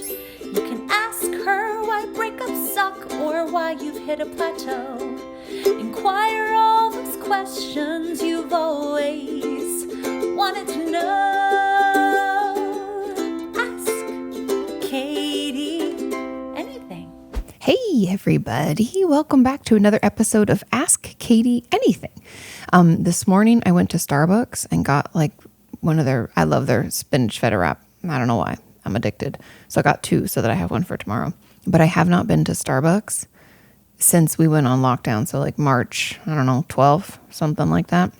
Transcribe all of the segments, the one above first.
You can ask her why breakups suck or why you've hit a plateau. Inquire all those questions you've always wanted to know. Ask Kati anything. Hey everybody, welcome back to another episode of Ask Kati Anything. This morning I went to Starbucks and got like I love their spinach feta wrap. I don't know why, I'm addicted. So I got 2 so that I have one for tomorrow. But I have not been to Starbucks since we went on lockdown. So like March, 12th, something like that.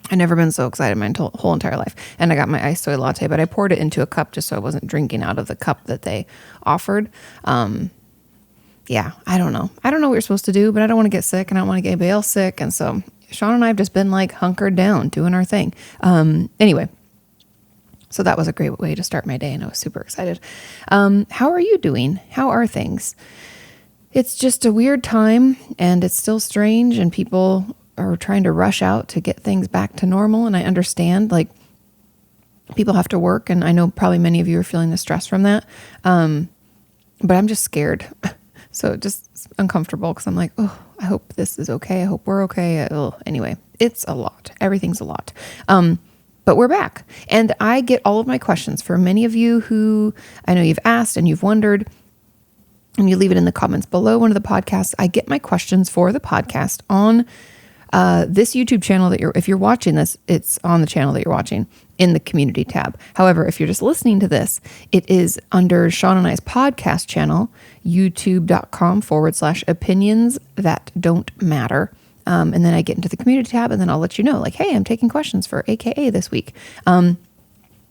I've never been so excited my whole entire life. And I got my iced soy latte, but I poured it into a cup just so I wasn't drinking out of the cup that they offered. Yeah, I don't know. I don't know what you're supposed to do, but I don't want to get sick and I don't want to get anybody else sick. And so Sean and I have just been like hunkered down doing our thing. Anyway, so that was a great way to start my day and I was super excited. How are you doing? How are things? It's just a weird time and it's still strange and people are trying to rush out to get things back to normal. And I understand like people have to work and I know probably many of you are feeling the stress from that. But I'm just scared. So just uncomfortable because I'm like, oh, I hope this is okay. I hope we're okay. Anyway, it's a lot. Everything's a lot. But we're back. And I get all of my questions for many of you who I know you've asked and you've wondered, and you leave it in the comments below one of the podcasts. I get my questions for the podcast on this YouTube channel if you're watching this, it's on the channel that you're watching in the community tab. However, if you're just listening to this, it is under Sean and I's podcast channel, youtube.com/opinions that don't matter. And then I get into the community tab and then I'll let you know like, hey, I'm taking questions for AKA this week.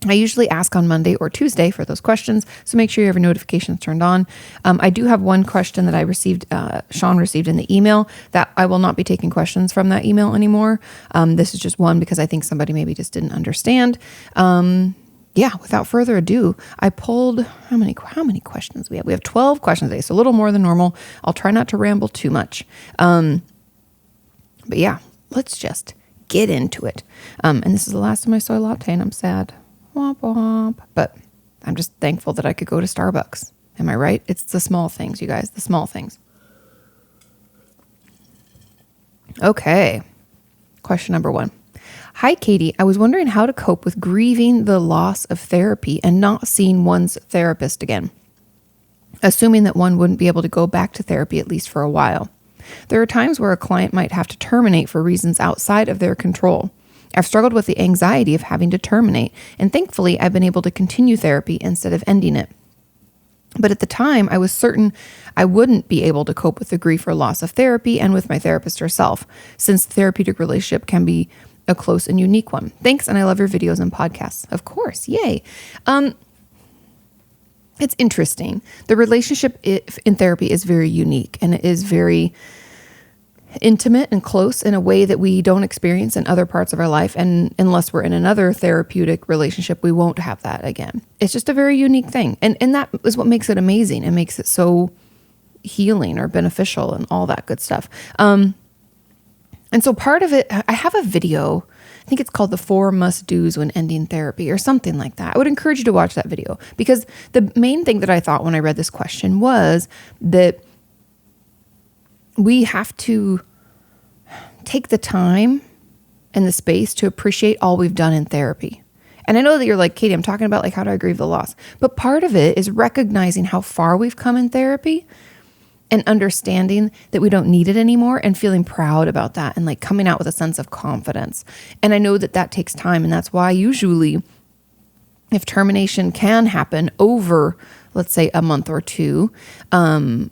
I usually ask on Monday or Tuesday for those questions. So make sure you have your notifications turned on. I do have one question that I received, Sean received in the email that I will not be taking questions from that email anymore. This is just one because I think somebody maybe just didn't understand. Without further ado, I pulled how many questions we have? We have 12 questions today. So a little more than normal. I'll try not to ramble too much. But yeah, let's just get into it. And this is the last of my soy latte and I'm sad. Womp womp. But I'm just thankful that I could go to Starbucks. Am I right? It's the small things, you guys, the small things. Okay. Question number 1. Hi, Kati. I was wondering how to cope with grieving the loss of therapy and not seeing one's therapist again, assuming that one wouldn't be able to go back to therapy at least for a while. There are times where a client might have to terminate for reasons outside of their control. I've struggled with the anxiety of having to terminate, and thankfully I've been able to continue therapy instead of ending it. But at the time, I was certain I wouldn't be able to cope with the grief or loss of therapy and with my therapist herself, since the therapeutic relationship can be a close and unique one. Thanks, and I love your videos and podcasts. Of course, yay. It's interesting. The relationship in therapy is very unique, and it is very intimate and close in a way that we don't experience in other parts of our life. And unless we're in another therapeutic relationship, we won't have that again. It's just a very unique thing. And that is what makes it amazing. It makes it so healing or beneficial and all that good stuff. And so part of it, I have a video, I think it's called the 4 Must-Dos When Ending Therapy or something like that. I would encourage you to watch that video because the main thing that I thought when I read this question was that we have to take the time and the space to appreciate all we've done in therapy. And I know that you're like, Kati, I'm talking about like, how do I grieve the loss? But part of it is recognizing how far we've come in therapy and understanding that we don't need it anymore and feeling proud about that and like coming out with a sense of confidence. And I know that that takes time. And that's why usually if termination can happen over, let's say, a month or 2, I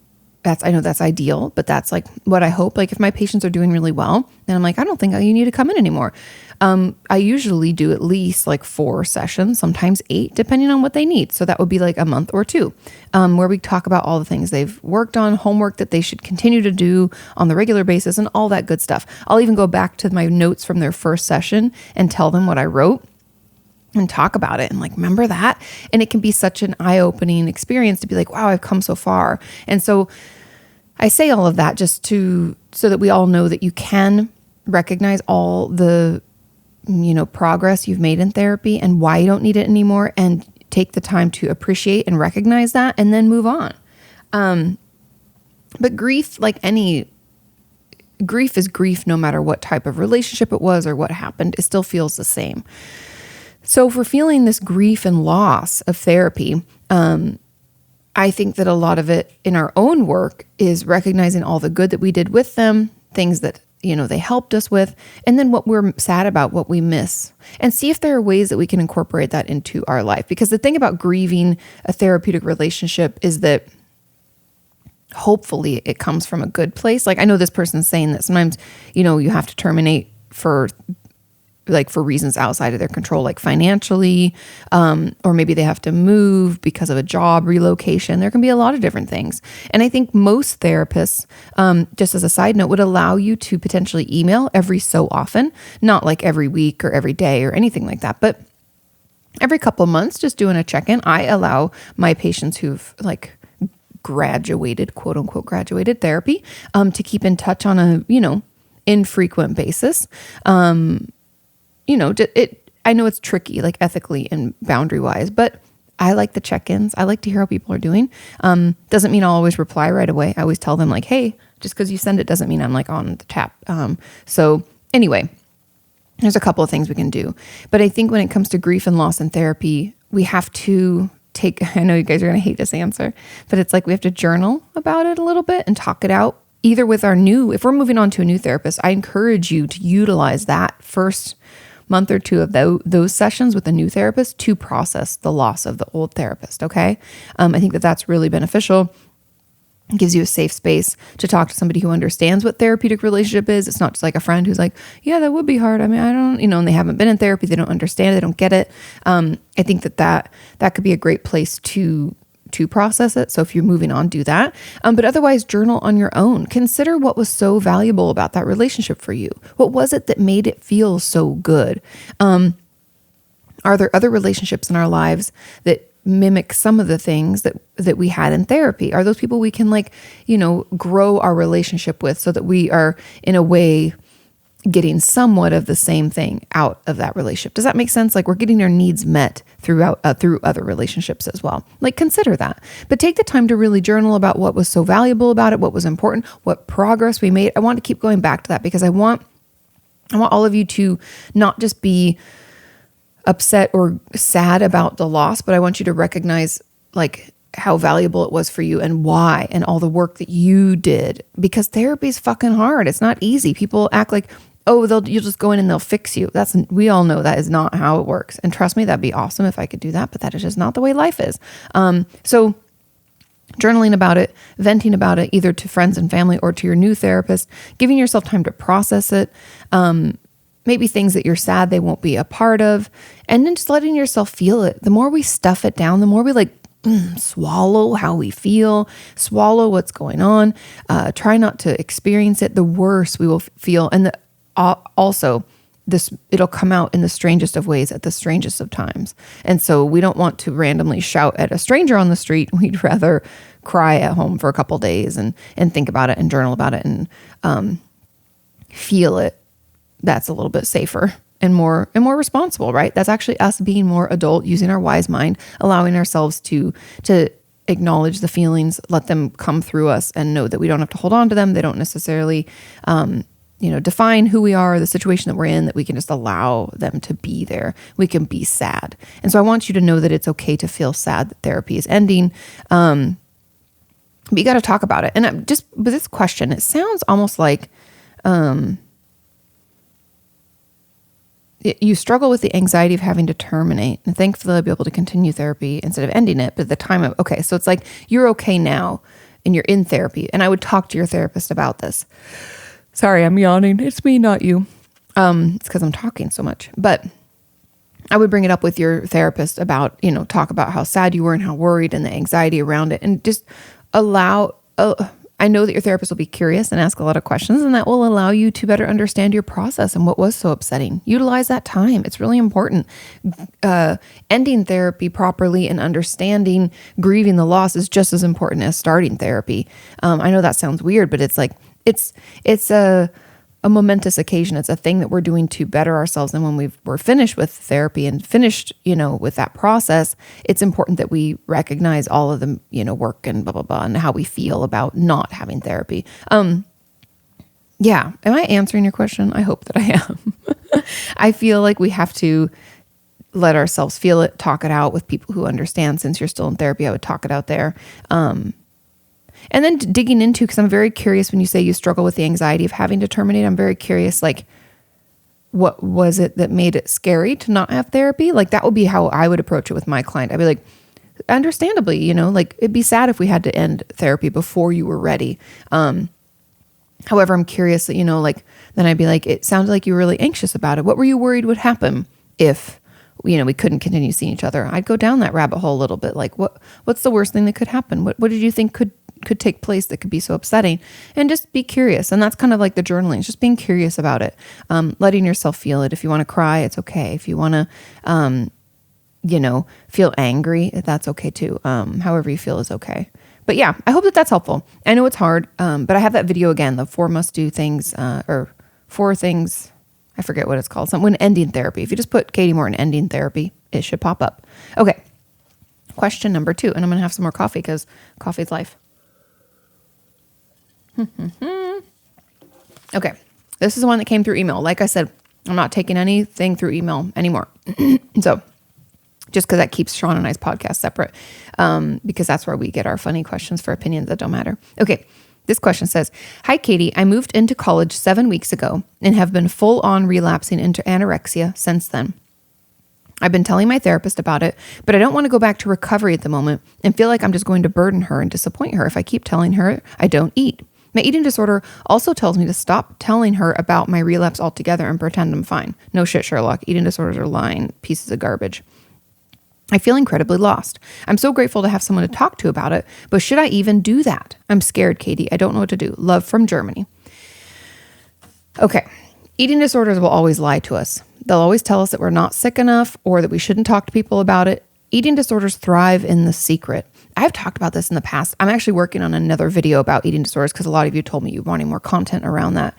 know that's ideal, but that's like what I hope. Like if my patients are doing really well, then I'm like, I don't think you need to come in anymore. I usually do at least like 4 sessions, sometimes 8, depending on what they need. So that would be like a month or 2, where we talk about all the things they've worked on, homework that they should continue to do on the regular basis and all that good stuff. I'll even go back to my notes from their first session and tell them what I wrote and talk about it and like, remember that? And it can be such an eye-opening experience to be like, wow, I've come so far. And so I say all of that just so that we all know that you can recognize all the, progress you've made in therapy and why you don't need it anymore. And take the time to appreciate and recognize that and then move on. But grief, grief is grief no matter what type of relationship it was or what happened. It still feels the same. So if we're feeling this grief and loss of therapy, I think that a lot of it in our own work is recognizing all the good that we did with them, things that, they helped us with, and then what we're sad about, what we miss, and see if there are ways that we can incorporate that into our life. Because the thing about grieving a therapeutic relationship is that hopefully it comes from a good place. Like I know this person's saying that sometimes, you have to terminate for reasons outside of their control, like financially, or maybe they have to move because of a job relocation. There can be a lot of different things. And I think most therapists, just as a side note, would allow you to potentially email every so often, not like every week or every day or anything like that, but every couple of months, just doing a check-in. I allow my patients who've graduated, quote unquote, graduated therapy, to keep in touch on a, infrequent basis. I know it's tricky, like ethically and boundary wise, but I like the check-ins. I like to hear how people are doing. Doesn't mean I'll always reply right away. I always tell them like, hey, just because you send it doesn't mean I'm on the tap. So anyway, there's a couple of things we can do, but I think when it comes to grief and loss in therapy, we have to I know you guys are going to hate this answer, but it's we have to journal about it a little bit and talk it out either with if we're moving on to a new therapist, I encourage you to utilize that first month or two of those sessions with a new therapist to process the loss of the old therapist. Okay. I think that that's really beneficial. It gives you a safe space to talk to somebody who understands what therapeutic relationship is. It's not just like a friend who's like, yeah, that would be hard. I mean, I don't, and they haven't been in therapy. They don't understand it. They don't get it. I think that could be a great place to process it. So if you're moving on, do that. But otherwise, journal on your own. Consider what was so valuable about that relationship for you. What was it that made it feel so good? Are there other relationships in our lives that mimic some of the things that we had in therapy? Are those people we can grow our relationship with so that we are in a way getting somewhat of the same thing out of that relationship? Does that make sense? We're getting our needs met through other relationships as well. Consider that, but take the time to really journal about what was so valuable about it, what was important, what progress we made. I want to keep going back to that because I want all of you to not just be upset or sad about the loss, but I want you to recognize how valuable it was for you and why, and all the work that you did, because therapy is fucking hard. It's not easy. People act like, oh, you'll just go in and they'll fix you. We all know that is not how it works. And trust me, that'd be awesome if I could do that, but that is just not the way life is. So journaling about it, venting about it, either to friends and family or to your new therapist, giving yourself time to process it, maybe things that you're sad they won't be a part of, and then just letting yourself feel it. The more we stuff it down, the more we swallow how we feel, swallow what's going on, try not to experience it, the worse we will feel. And also it'll come out in the strangest of ways at the strangest of times. And so we don't want to randomly shout at a stranger on the street. We'd rather cry at home for a couple days and think about it and journal about it and feel it. That's a little bit safer and more responsible, right? That's actually us being more adult, using our wise mind, allowing ourselves to acknowledge the feelings, let them come through us, and know that we don't have to hold on to them. They don't necessarily, define who we are, the situation that we're in, that we can just allow them to be there. We can be sad. And so I want you to know that it's okay to feel sad that therapy is ending. But you got to talk about it. And just with this question, it sounds almost like, you struggle with the anxiety of having to terminate, and thankfully I'll be able to continue therapy instead of ending it. But at the time of, okay, so it's you're okay now and you're in therapy, and I would talk to your therapist about this. Sorry, I'm yawning. It's me, not you. It's because I'm talking so much, but I would bring it up with your therapist about, talk about how sad you were and how worried and the anxiety around it, and just allow, I know that your therapist will be curious and ask a lot of questions, and that will allow you to better understand your process and what was so upsetting. Utilize that time. It's really important. Ending therapy properly and understanding grieving the loss is just as important as starting therapy. I know that sounds weird, but it's a momentous occasion. It's a thing that we're doing to better ourselves. And when we're finished with therapy and finished, with that process, it's important that we recognize all of the, work and blah, blah, blah, and how we feel about not having therapy. Yeah. Am I answering your question? I hope that I am. I feel like we have to let ourselves feel it, talk it out with people who understand. Since you're still in therapy, I would talk it out there. And then digging into, because I'm very curious when you say you struggle with the anxiety of having to terminate, I'm very curious, like, what was it that made it scary to not have therapy? Like, that would be how I would approach it with my client. I'd be like, understandably, like, it'd be sad if we had to end therapy before you were ready. However, I'm curious that, then I'd be like, it sounded like you were really anxious about it. What were you worried would happen if, we couldn't continue seeing each other? I'd go down that rabbit hole a little bit. Like, what's the worst thing that could happen? What did you think could take place that could be so upsetting? And just be curious. And that's kind of like the journaling. It's just being curious about it. Letting yourself feel it. If you want to cry, it's okay. If you want to, feel angry, that's okay too. However you feel is okay. But yeah, I hope that that's helpful. I know it's hard, but I have that video again, the 4 must-do things, or 4 things, I forget what it's called. When ending therapy. If you just put Katie Morton ending therapy, it should pop up. Okay. Question number 2. And I'm going to have some more coffee because coffee's life. Okay. This is the one that came through email. Like I said, I'm not taking anything through email anymore. So just because that keeps Sean and I's podcast separate, because that's where we get our funny questions for opinions that don't matter. Okay. This question says, "Hi, Katie. I moved into college 7 weeks ago and have been full on relapsing into anorexia since then. I've been telling my therapist about it, but I don't want to go back to recovery at the moment and feel like I'm just going to burden her and disappoint her if I keep telling her I don't eat. My eating disorder also tells me to stop telling her about my relapse altogether and pretend I'm fine. No shit, Sherlock. Eating disorders are lying pieces of garbage. I feel incredibly lost. I'm so grateful to have someone to talk to about it, but should I even do that? I'm scared, Katie. I don't know what to do. Love from Germany." Okay. Eating disorders will always lie to us. They'll always tell us that we're not sick enough or that we shouldn't talk to people about it. Eating disorders thrive in the secret. I've talked about this in the past. I'm actually working on another video about eating disorders because a lot of you told me you're wanting more content around that,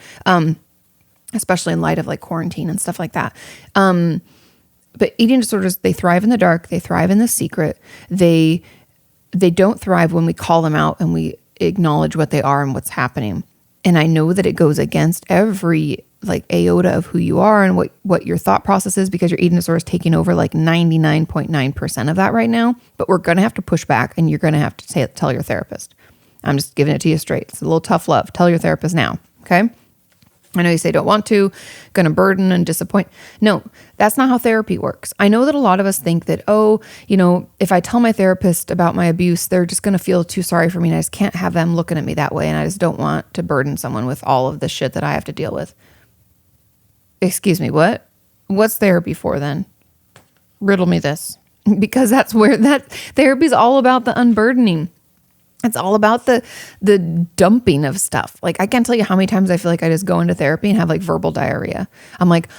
especially in light of like quarantine and stuff like that. But eating disorders, they thrive in the dark. They thrive in the secret. They don't thrive when we call them out and we acknowledge what they are and what's happening. And I know that it goes against every like iota of who you are and what your thought process is, because your eating disorder is taking over like 99.9% of that right now. But we're going to have to push back, and you're going to have to tell your therapist. I'm just giving it to you straight. It's a little tough love. Tell your therapist now. Okay. I know you say don't want to, going to burden and disappoint. No, that's not how therapy works. I know that a lot of us think that, if I tell my therapist about my abuse, they're just going to feel too sorry for me, and I just can't have them looking at me that way. And I just don't want to burden someone with all of the shit that I have to deal with. Excuse me, what? What's therapy for then? Riddle me this. Because that's where therapy is all about, the unburdening. It's all about the dumping of stuff. Like, I can't tell you how many times I feel like I just go into therapy and have like verbal diarrhea. I'm like,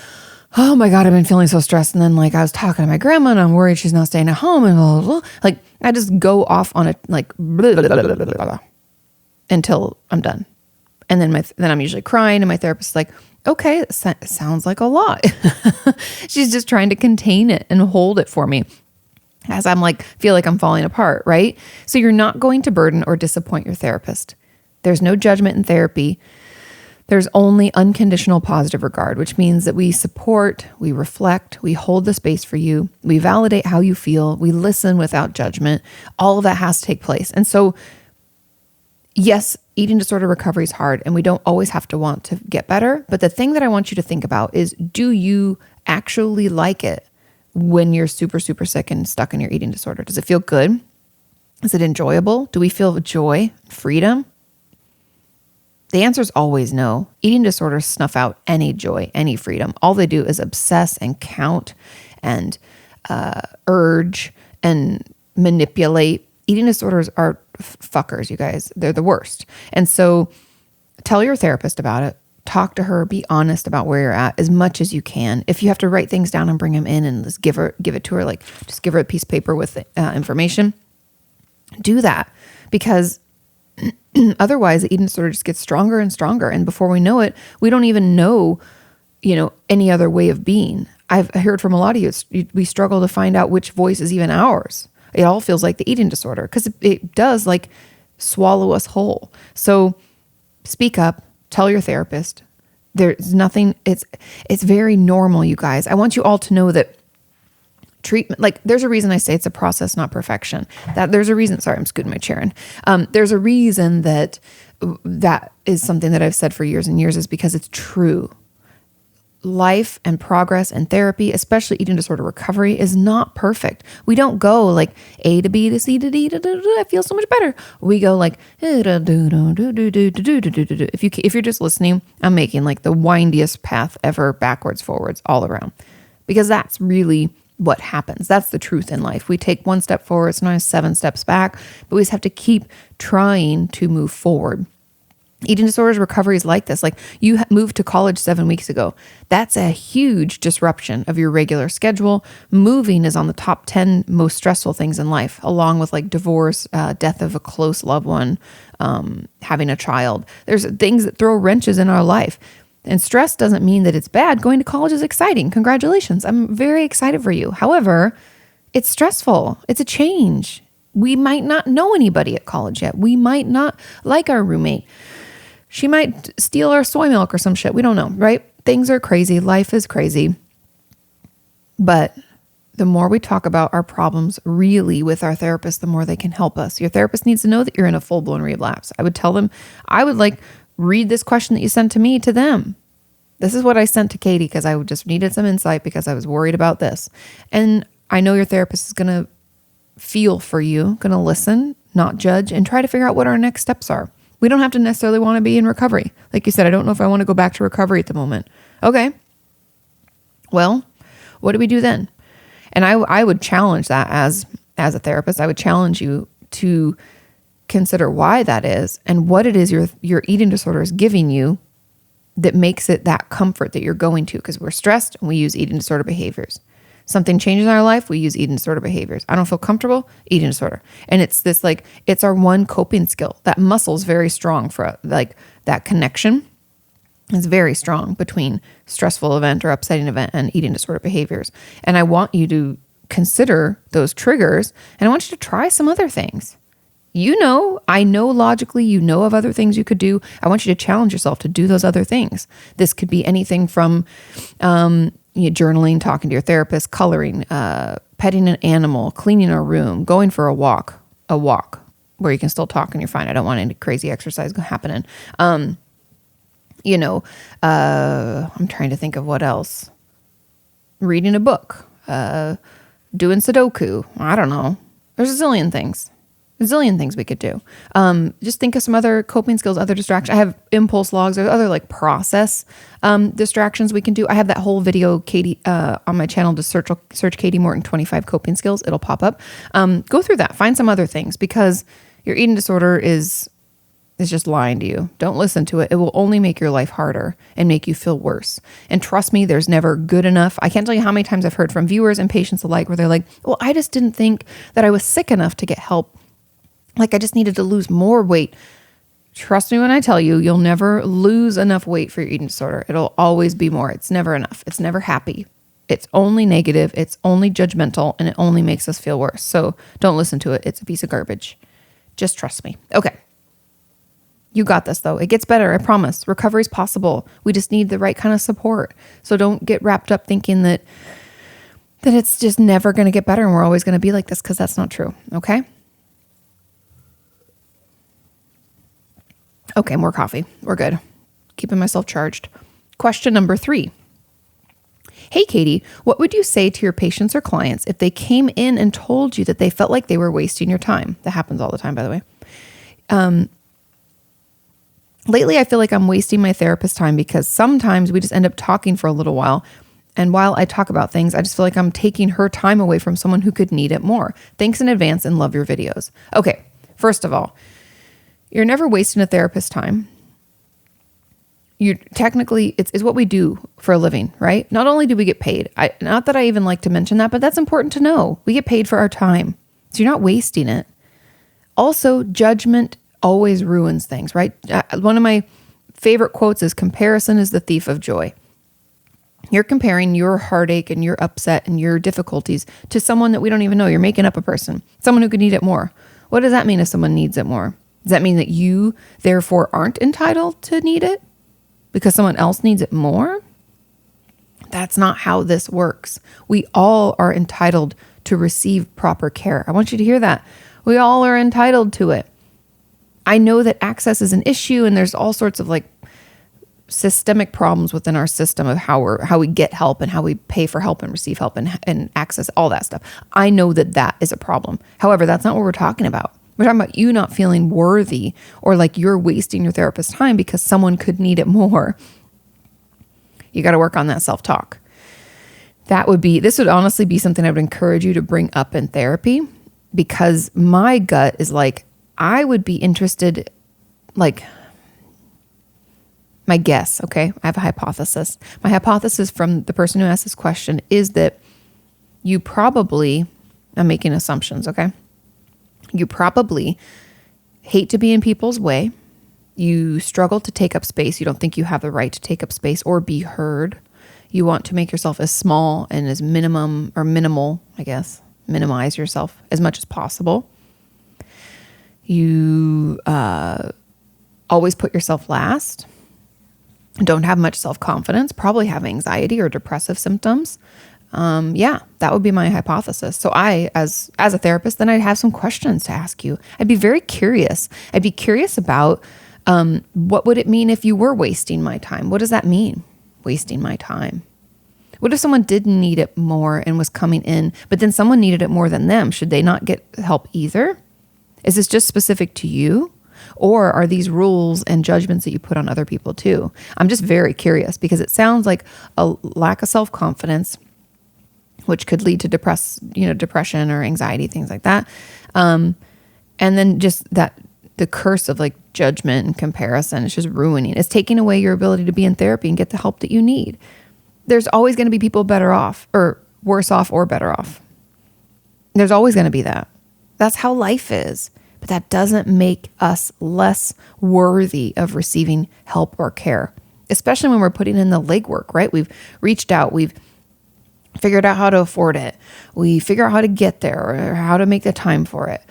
oh my God, I've been feeling so stressed. And then like I was talking to my grandma and I'm worried she's not staying at home and blah, blah, blah. Like I just go off on it like blah, blah, blah, blah, blah, blah, until I'm done. And then I'm usually crying and my therapist is like, okay, it sounds like a lot. She's just trying to contain it and hold it for me as I'm like, feel like I'm falling apart, right? So you're not going to burden or disappoint your therapist. There's no judgment in therapy. There's only unconditional positive regard, which means that we support, we reflect, we hold the space for you, we validate how you feel, we listen without judgment. All of that has to take place. And so, yes, eating disorder recovery is hard and we don't always have to want to get better. But the thing that I want you to think about is, do you actually like it when you're super, super sick and stuck in your eating disorder? Does it feel good? Is it enjoyable? Do we feel joy, freedom? The answer is always no. Eating disorders snuff out any joy, any freedom. All they do is obsess and count and urge and manipulate. Eating disorders are fuckers, you guys. They're the worst. And so tell your therapist about it. Talk to her. Be honest about where you're at as much as you can. If you have to write things down and bring them in and just give it to her, like just give her a piece of paper with information, do that. Because Otherwise, the eating disorder just gets stronger and stronger. And before we know it, we don't even know, any other way of being. I've heard from a lot of you, we struggle to find out which voice is even ours. It all feels like the eating disorder because it does like swallow us whole. So speak up, tell your therapist. There's nothing, it's very normal, you guys. I want you all to know that treatment, like there's a reason I say it's a process, not perfection. That there's a reason, sorry, I'm scooting my chair in. There's a reason that is something that I've said for years and years is because it's true. Life and progress and therapy, especially eating disorder recovery, is not perfect. We don't go like A to B to C to D, I feel so much better. We go like, if you're just listening, I'm making like the windiest path ever, backwards, forwards, all around, because that's really what happens. That's the truth in life. We take one step forward, sometimes 7 steps back, but we just have to keep trying to move forward. Eating disorders recovery is like this. Like you moved to college 7 weeks ago. That's a huge disruption of your regular schedule. Moving is on the top 10 most stressful things in life, along with like divorce, death of a close loved one, having a child. There's things that throw wrenches in our life. And stress doesn't mean that it's bad. Going to college is exciting. Congratulations. I'm very excited for you. However, it's stressful. It's a change. We might not know anybody at college yet. We might not like our roommate. She might steal our soy milk or some shit. We don't know, right? Things are crazy. Life is crazy. But the more we talk about our problems really with our therapist, the more they can help us. Your therapist needs to know that you're in a full-blown relapse. I would tell them, I would like read this question that you sent to me to them. This is what I sent to Katie because I just needed some insight because I was worried about this. And I know your therapist is going to feel for you, going to listen, not judge, and try to figure out what our next steps are. We don't have to necessarily want to be in recovery. Like you said, I don't know if I want to go back to recovery at the moment. Okay. Well, what do we do then? And I would challenge that as a therapist. I would challenge you to consider why that is and what it is your eating disorder is giving you that makes it that comfort that you're going to, because we're stressed and we use eating disorder behaviors. Something changes in our life, we use eating disorder behaviors. I don't feel comfortable, eating disorder. And it's this like, it's our one coping skill. That muscle's very strong for like that connection is very strong between stressful event or upsetting event and eating disorder behaviors. And I want you to consider those triggers and I want you to try some other things. I know logically, of other things you could do. I want you to challenge yourself to do those other things. This could be anything from, journaling, talking to your therapist, coloring, petting an animal, cleaning a room, going for a walk where you can still talk and you're fine. I don't want any crazy exercise happening. I'm trying to think of what else. Reading a book, doing Sudoku. I don't know. There's a zillion things we could do. Just think of some other coping skills, other distractions. I have impulse logs or other like process distractions we can do. I have that whole video, Katie, on my channel. Just search Katie Morton 25 coping skills. It'll pop up. Go through that. Find some other things because your eating disorder is just lying to you. Don't listen to it. It will only make your life harder and make you feel worse. And trust me, there's never good enough. I can't tell you how many times I've heard from viewers and patients alike where they're like, well, I just didn't think that I was sick enough to get help. Like I just needed to lose more weight. Trust me when I tell you, you'll never lose enough weight for your eating disorder. It'll always be more. It's never enough. It's never happy. It's only negative. It's only judgmental, and it only makes us feel worse. So don't listen to it. It's a piece of garbage. Just trust me. Okay. You got this though. It gets better. I promise. Recovery is possible. We just need the right kind of support. So don't get wrapped up thinking that it's just never going to get better and we're always going to be like this, because that's not true. Okay. Okay, more coffee. We're good. Keeping myself charged. Question number 3. Hey, Katie, what would you say to your patients or clients if they came in and told you that they felt like they were wasting your time? That happens all the time, by the way. Lately, I feel like I'm wasting my therapist's time because sometimes we just end up talking for a little while. And while I talk about things, I just feel like I'm taking her time away from someone who could need it more. Thanks in advance and love your videos. Okay, first of all, you're never wasting a therapist's time. You technically, it's what we do for a living, right? Not only do we get paid, not that I even like to mention that, but that's important to know. We get paid for our time. So you're not wasting it. Also, judgment always ruins things, right? One of my favorite quotes is, comparison is the thief of joy. You're comparing your heartache and your upset and your difficulties to someone that we don't even know. You're making up a person, someone who could need it more. What does that mean if someone needs it more? Does that mean that you therefore aren't entitled to need it because someone else needs it more? That's not how this works. We all are entitled to receive proper care. I want you to hear that. We all are entitled to it. I know that access is an issue, and there's all sorts of like systemic problems within our system of how we get help and how we pay for help and receive help and access, all that stuff. I know that that is a problem. However, that's not what we're talking about. We're talking about you not feeling worthy or like you're wasting your therapist's time because someone could need it more. You got to work on that self-talk. This would honestly be something I would encourage you to bring up in therapy, because my gut is like, I would be interested, like, my guess, okay? I have a hypothesis. My hypothesis from the person who asked this question is that you probably, I'm making assumptions, okay? You probably hate to be in people's way. You struggle to take up space. You don't think you have the right to take up space or be heard. You want to make yourself as small and as minimal, I guess, minimize yourself as much as possible. You always put yourself last. Don't have much self-confidence, probably have anxiety or depressive symptoms. That would be my hypothesis. So I, as a therapist, then I'd have some questions to ask you. I'd be very curious. I'd be curious about what would it mean if you were wasting my time? What does that mean, wasting my time? What if someone didn't need it more and was coming in, but then someone needed it more than them? Should they not get help either? Is this just specific to you? Or are these rules and judgments that you put on other people too? I'm just very curious, because it sounds like a lack of self-confidence, which could lead to depression or anxiety, things like that. And then just the curse of like judgment and comparison, it's just ruining. It's taking away your ability to be in therapy and get the help that you need. There's always going to be people better off or worse off or better off. There's always going to be that. That's how life is. But that doesn't make us less worthy of receiving help or care, especially when we're putting in the legwork, right? We've reached out. We've figured out how to afford it. We figure out how to get there or how to make the time for it.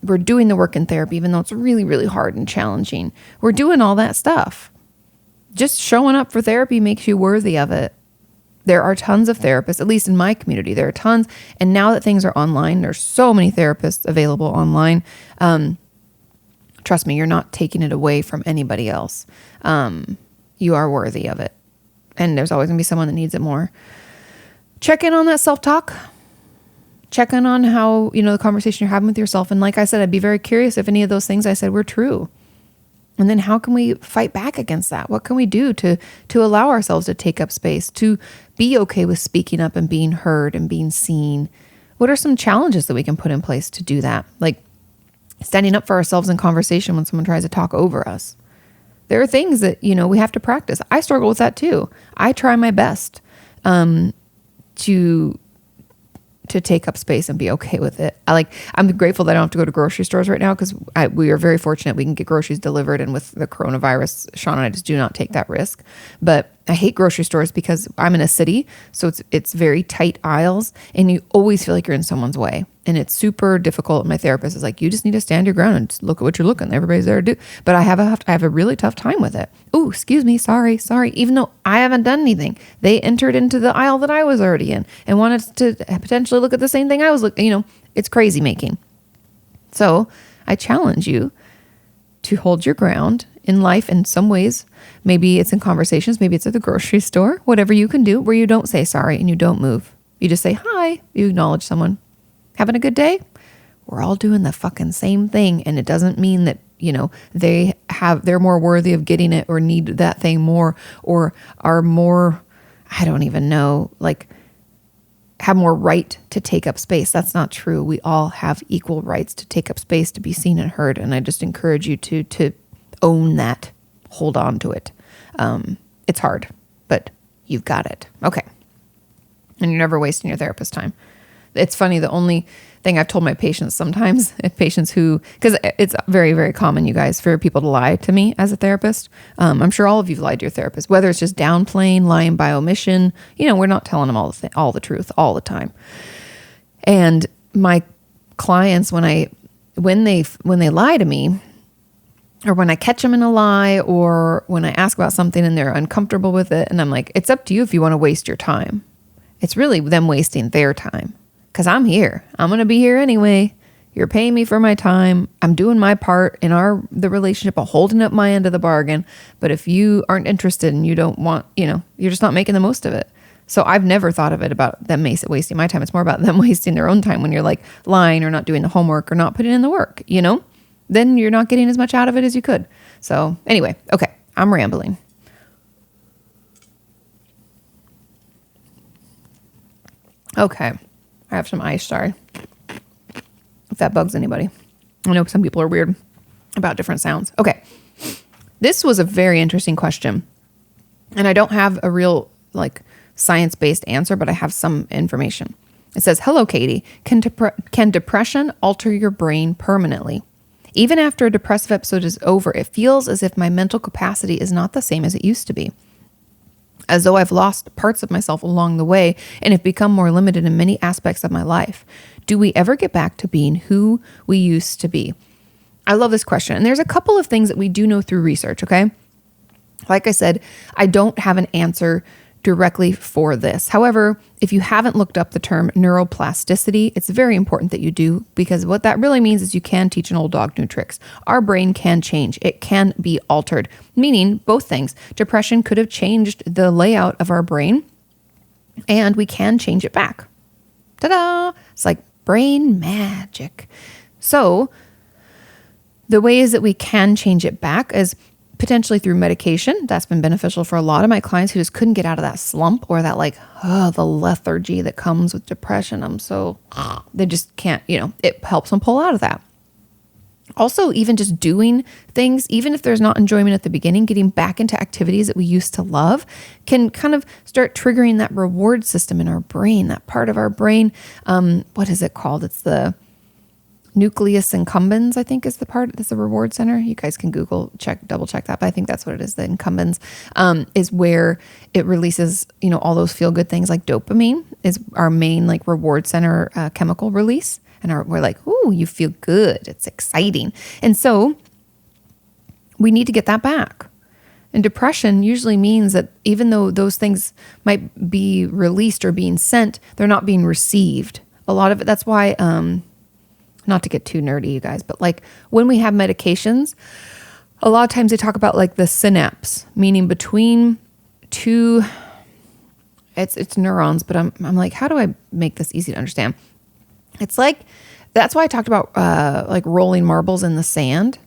We're doing the work in therapy, even though it's really, really hard and challenging. We're doing all that stuff. Just showing up for therapy makes you worthy of it. There are tons of therapists, at least in my community. There are tons. And now that things are online, there's so many therapists available online. Trust me, you're not taking it away from anybody else. You are worthy of it. And there's always going to be someone that needs it more. Check in on that self-talk. Check in on how, the conversation you're having with yourself. And like I said, I'd be very curious if any of those things I said were true. And then how can we fight back against that? What can we do to allow ourselves to take up space, to be okay with speaking up and being heard and being seen? What are some challenges that we can put in place to do that? Like standing up for ourselves in conversation when someone tries to talk over us. There are things that, we have to practice. I struggle with that too. I try my best to take up space and be okay with it. I'm grateful that I don't have to go to grocery stores right now, because we are very fortunate we can get groceries delivered. And with the coronavirus, Sean and I just do not take that risk. But I hate grocery stores because I'm in a city, so it's very tight aisles, and you always feel like you're in someone's way. And it's super difficult. My therapist is like, you just need to stand your ground and just look at what you're looking. Everybody's there to do. But I have a really tough time with it. Oh, excuse me. Sorry. Even though I haven't done anything. They entered into the aisle that I was already in and wanted to potentially look at the same thing I was looking. It's crazy making. So I challenge you to hold your ground in life in some ways. Maybe it's in conversations. Maybe it's at the grocery store. Whatever you can do where you don't say sorry and you don't move. You just say hi. You acknowledge someone. Having a good day? We're all doing the fucking same thing. And it doesn't mean that, they're more worthy of getting it or need that thing more or are more, I don't even know, have more right to take up space. That's not true. We all have equal rights to take up space, to be seen and heard. And I just encourage you to own that, hold on to it. It's hard, but you've got it. Okay. And you're never wasting your therapist's time. It's funny. The only thing I've told my patients sometimes, if patients who, because it's very, very common, you guys, for people to lie to me as a therapist. I'm sure all of you've lied to your therapist, whether it's just downplaying, lying by omission. We're not telling them all the truth all the time. And my clients, when they lie to me, or when I catch them in a lie, or when I ask about something and they're uncomfortable with it, and I'm like, it's up to you if you want to waste your time. It's really them wasting their time, because I'm here. I'm going to be here anyway. You're paying me for my time. I'm doing my part in the relationship of holding up my end of the bargain. But if you aren't interested and you don't want, you're just not making the most of it. So I've never thought of it about them wasting my time. It's more about them wasting their own time when you're like lying or not doing the homework or not putting in the work, Then you're not getting as much out of it as you could. So anyway, okay, I'm rambling. Okay, I have some ice, sorry. If that bugs anybody. I know some people are weird about different sounds. Okay, this was a very interesting question. And I don't have a real science-based answer, but I have some information. It says, hello, Katie. Can depression alter your brain permanently? Even after a depressive episode is over, it feels as if my mental capacity is not the same as it used to be. As though I've lost parts of myself along the way and have become more limited in many aspects of my life. Do we ever get back to being who we used to be? I love this question. And there's a couple of things that we do know through research, okay? Like I said, I don't have an answer directly for this. However, if you haven't looked up the term neuroplasticity, it's very important that you do, because what that really means is you can teach an old dog new tricks. Our brain can change. It can be altered, meaning both things. Depression could have changed the layout of our brain, and we can change it back. Ta-da! It's like brain magic. So the ways that we can change it back is potentially through medication. That's been beneficial for a lot of my clients who just couldn't get out of that slump or that the lethargy that comes with depression. They just can't, it helps them pull out of that. Also, even just doing things, even if there's not enjoyment at the beginning, getting back into activities that we used to love can kind of start triggering that reward system in our brain, that part of our brain. What is it called? It's the nucleus accumbens, I think is the part that's the reward center. You guys can double check that, but I think that's what it is. The accumbens is where it releases, all those feel good things. Like dopamine is our main reward center chemical release. And we're like, ooh, you feel good. It's exciting. And so we need to get that back. And depression usually means that even though those things might be released or being sent, they're not being received. A lot of it, that's why, not to get too nerdy, you guys, but when we have medications, a lot of times they talk about the synapse, meaning between two, it's neurons, but I'm like, how do I make this easy to understand? It's that's why I talked about rolling marbles in the sand.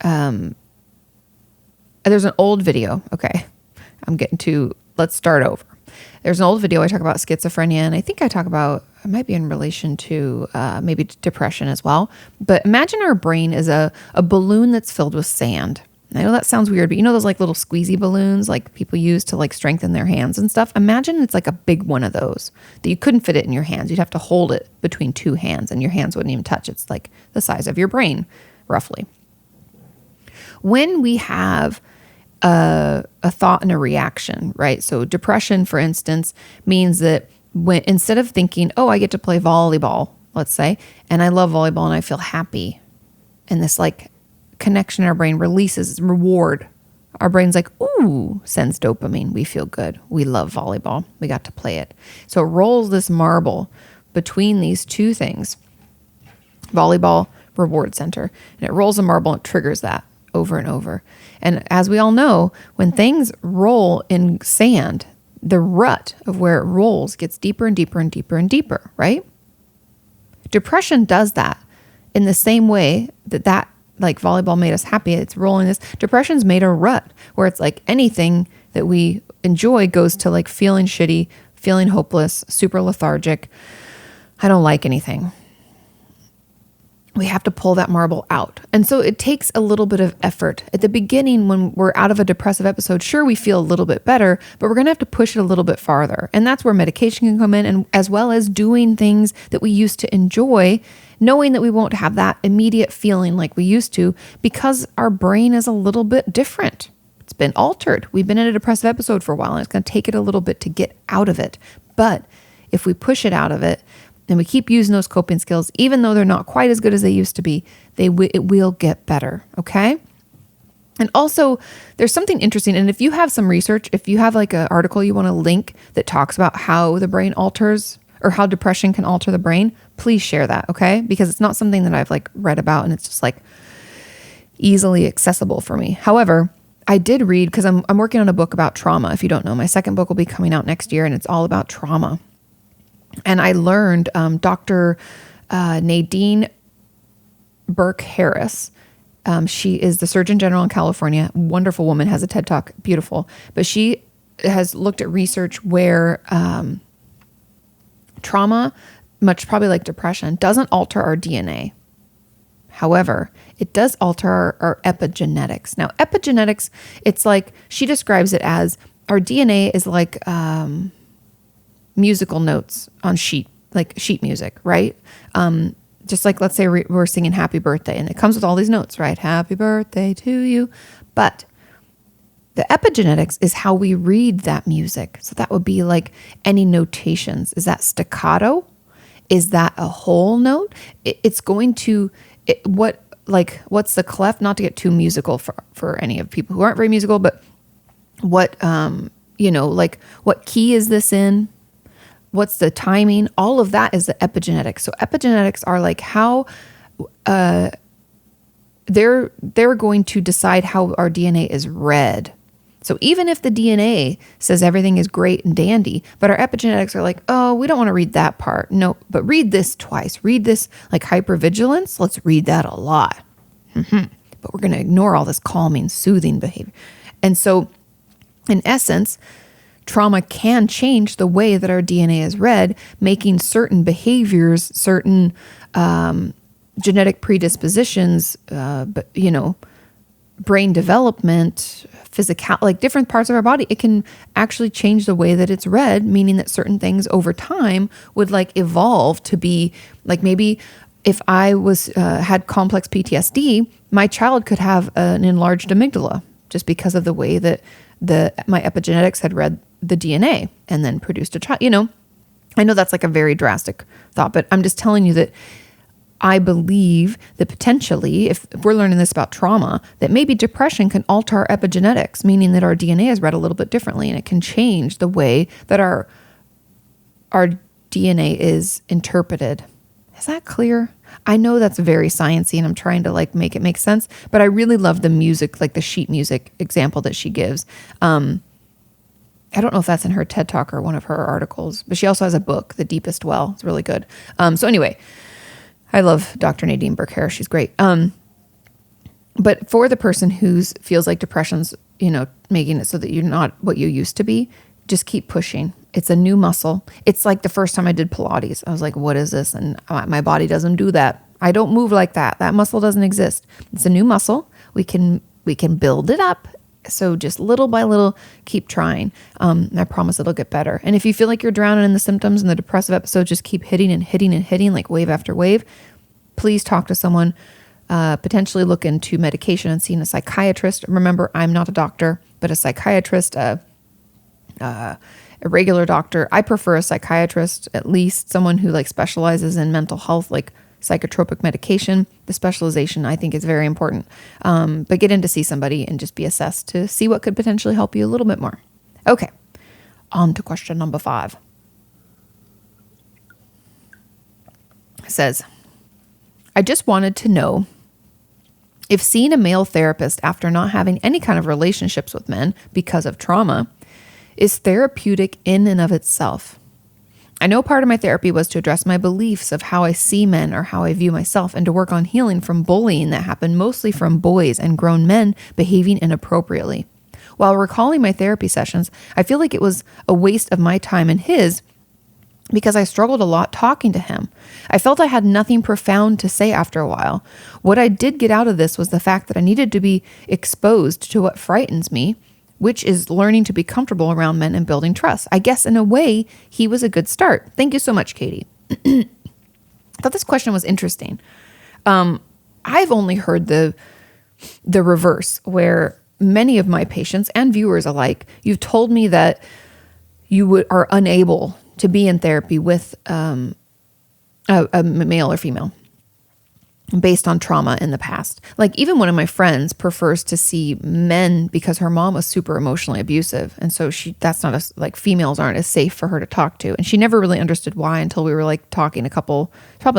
There's an old video. Okay. Let's start over. There's an old video I talk about schizophrenia, and I think I talk about, it might be in relation to maybe depression as well. But imagine our brain is a balloon that's filled with sand. I know that sounds weird, but those little squeezy balloons people use to strengthen their hands and stuff? Imagine it's a big one of those that you couldn't fit it in your hands. You'd have to hold it between two hands and your hands wouldn't even touch. It's the size of your brain, roughly. When we have a thought and a reaction, right? So depression, for instance, means that when instead of thinking, oh, I get to play volleyball, let's say, and I love volleyball and I feel happy, and this connection in our brain releases reward. Our brain's ooh, sends dopamine. We feel good. We love volleyball. We got to play it. So it rolls this marble between these two things, volleyball, reward center, and it rolls a marble and it triggers that over and over. And as we all know, when things roll in sand, the rut of where it rolls gets deeper and deeper and deeper and deeper, right? Depression does that in the same way that volleyball made us happy. It's rolling this. Depression's made a rut where it's anything that we enjoy goes to feeling shitty, feeling hopeless, super lethargic. I don't like anything. we have to pull that marble out. And so it takes a little bit of effort. At the beginning, when we're out of a depressive episode, sure, we feel a little bit better, but we're going to have to push it a little bit farther. And that's where medication can come in, and as well as doing things that we used to enjoy, knowing that we won't have that immediate feeling like we used to because our brain is a little bit different. It's been altered. We've been in a depressive episode for a while, and it's going to take it a little bit to get out of it. But if we push it out of it, and we keep using those coping skills, even though they're not quite as good as they used to be, it will get better, okay? And also, there's something interesting, and if you have some research, if you have like an article you want to link that talks about how the brain alters or how depression can alter the brain, please share that, okay? Because it's not something that I've like read about, and it's just like easily accessible for me. However, I did read, because I'm working on a book about trauma. If you don't know, my second book will be coming out next year, and it's all about trauma. And I learned Dr. Nadine Burke-Harris. She is the Surgeon General in California. Wonderful woman, has a TED Talk, beautiful. But she has looked at research where trauma, much probably like depression, doesn't alter our DNA. However, it does alter our epigenetics. Now, epigenetics, it's like, she describes it as our DNA is like musical notes on sheet music, right? Just like, let's say we're singing happy birthday, and it comes with all these notes, right? Happy birthday to you. But the epigenetics is how we read that music. So that would be like any notations. Is that staccato? Is that a whole note? It's going to, what's the clef? Not to get too musical for any of people who aren't very musical, but what, like what key is this in? What's the timing? All of that is the epigenetics. So epigenetics are like how they're going to decide how our DNA is read. So even if the DNA says everything is great and dandy, but our epigenetics are like, oh, we don't want to read that part. No, but read this twice. Read this like hypervigilance. Let's read that a lot. But we're going to ignore all this calming, soothing behavior. And so in essence, trauma can change the way that our DNA is read, making certain behaviors, certain genetic predispositions, brain development, physical, like different parts of our body. It can actually change the way that it's read, meaning that certain things over time would like evolve to be like, maybe if I was had complex PTSD, my child could have an enlarged amygdala just because of the way that my epigenetics had read the DNA and then produced a child. I know that's like a very drastic thought, but I'm just telling you that I believe that potentially, if we're learning this about trauma, that maybe depression can alter our epigenetics, meaning that our DNA is read a little bit differently, and it can change the way that our DNA is interpreted. Is that clear? I know that's very sciencey, and I'm trying to like make it make sense, but I really love the music, like the sheet music example that she gives. I don't know if that's in her TED Talk or one of her articles, but she also has a book, The Deepest Well. It's really good. So anyway, I love Dr. Nadine Burke-Harris. She's great. But for the person who feels like depression's, making it so that you're not what you used to be, just keep pushing. It's a new muscle. It's like the first time I did Pilates. I was like, what is this? And my body doesn't do that. I don't move like that. That muscle doesn't exist. It's a new muscle. We can build it up. So just little by little, keep trying. I promise it'll get better. And if you feel like you're drowning in the symptoms and the depressive episode just keep hitting and hitting and hitting like wave after wave, please talk to someone, potentially look into medication and seeing a psychiatrist. Remember, I'm not a doctor, but a psychiatrist, a regular doctor. I prefer a psychiatrist, at least someone who like specializes in mental health, like psychotropic medication. The specialization I think is very important. But get in to see somebody and just be assessed to see what could potentially help you a little bit more. Okay, on to question number 5. It says, I just wanted to know if seeing a male therapist after not having any kind of relationships with men because of trauma is therapeutic in and of itself. I know part of my therapy was to address my beliefs of how I see men or how I view myself, and to work on healing from bullying that happened mostly from boys and grown men behaving inappropriately. While recalling my therapy sessions, I feel like it was a waste of my time and his, because I struggled a lot talking to him. I felt I had nothing profound to say after a while. What I did get out of this was the fact that I needed to be exposed to what frightens me, which is learning to be comfortable around men and building trust. I guess in a way, he was a good start. Thank you so much, Katie. I thought this question was interesting. I've only heard the reverse, where many of my patients and viewers alike, you've told me that you are unable to be in therapy with a male or female based on trauma in the past. Like even one of my friends prefers to see men because her mom was super emotionally abusive. And so that's not like females aren't as safe for her to talk to. And she never really understood why until we were like talking probably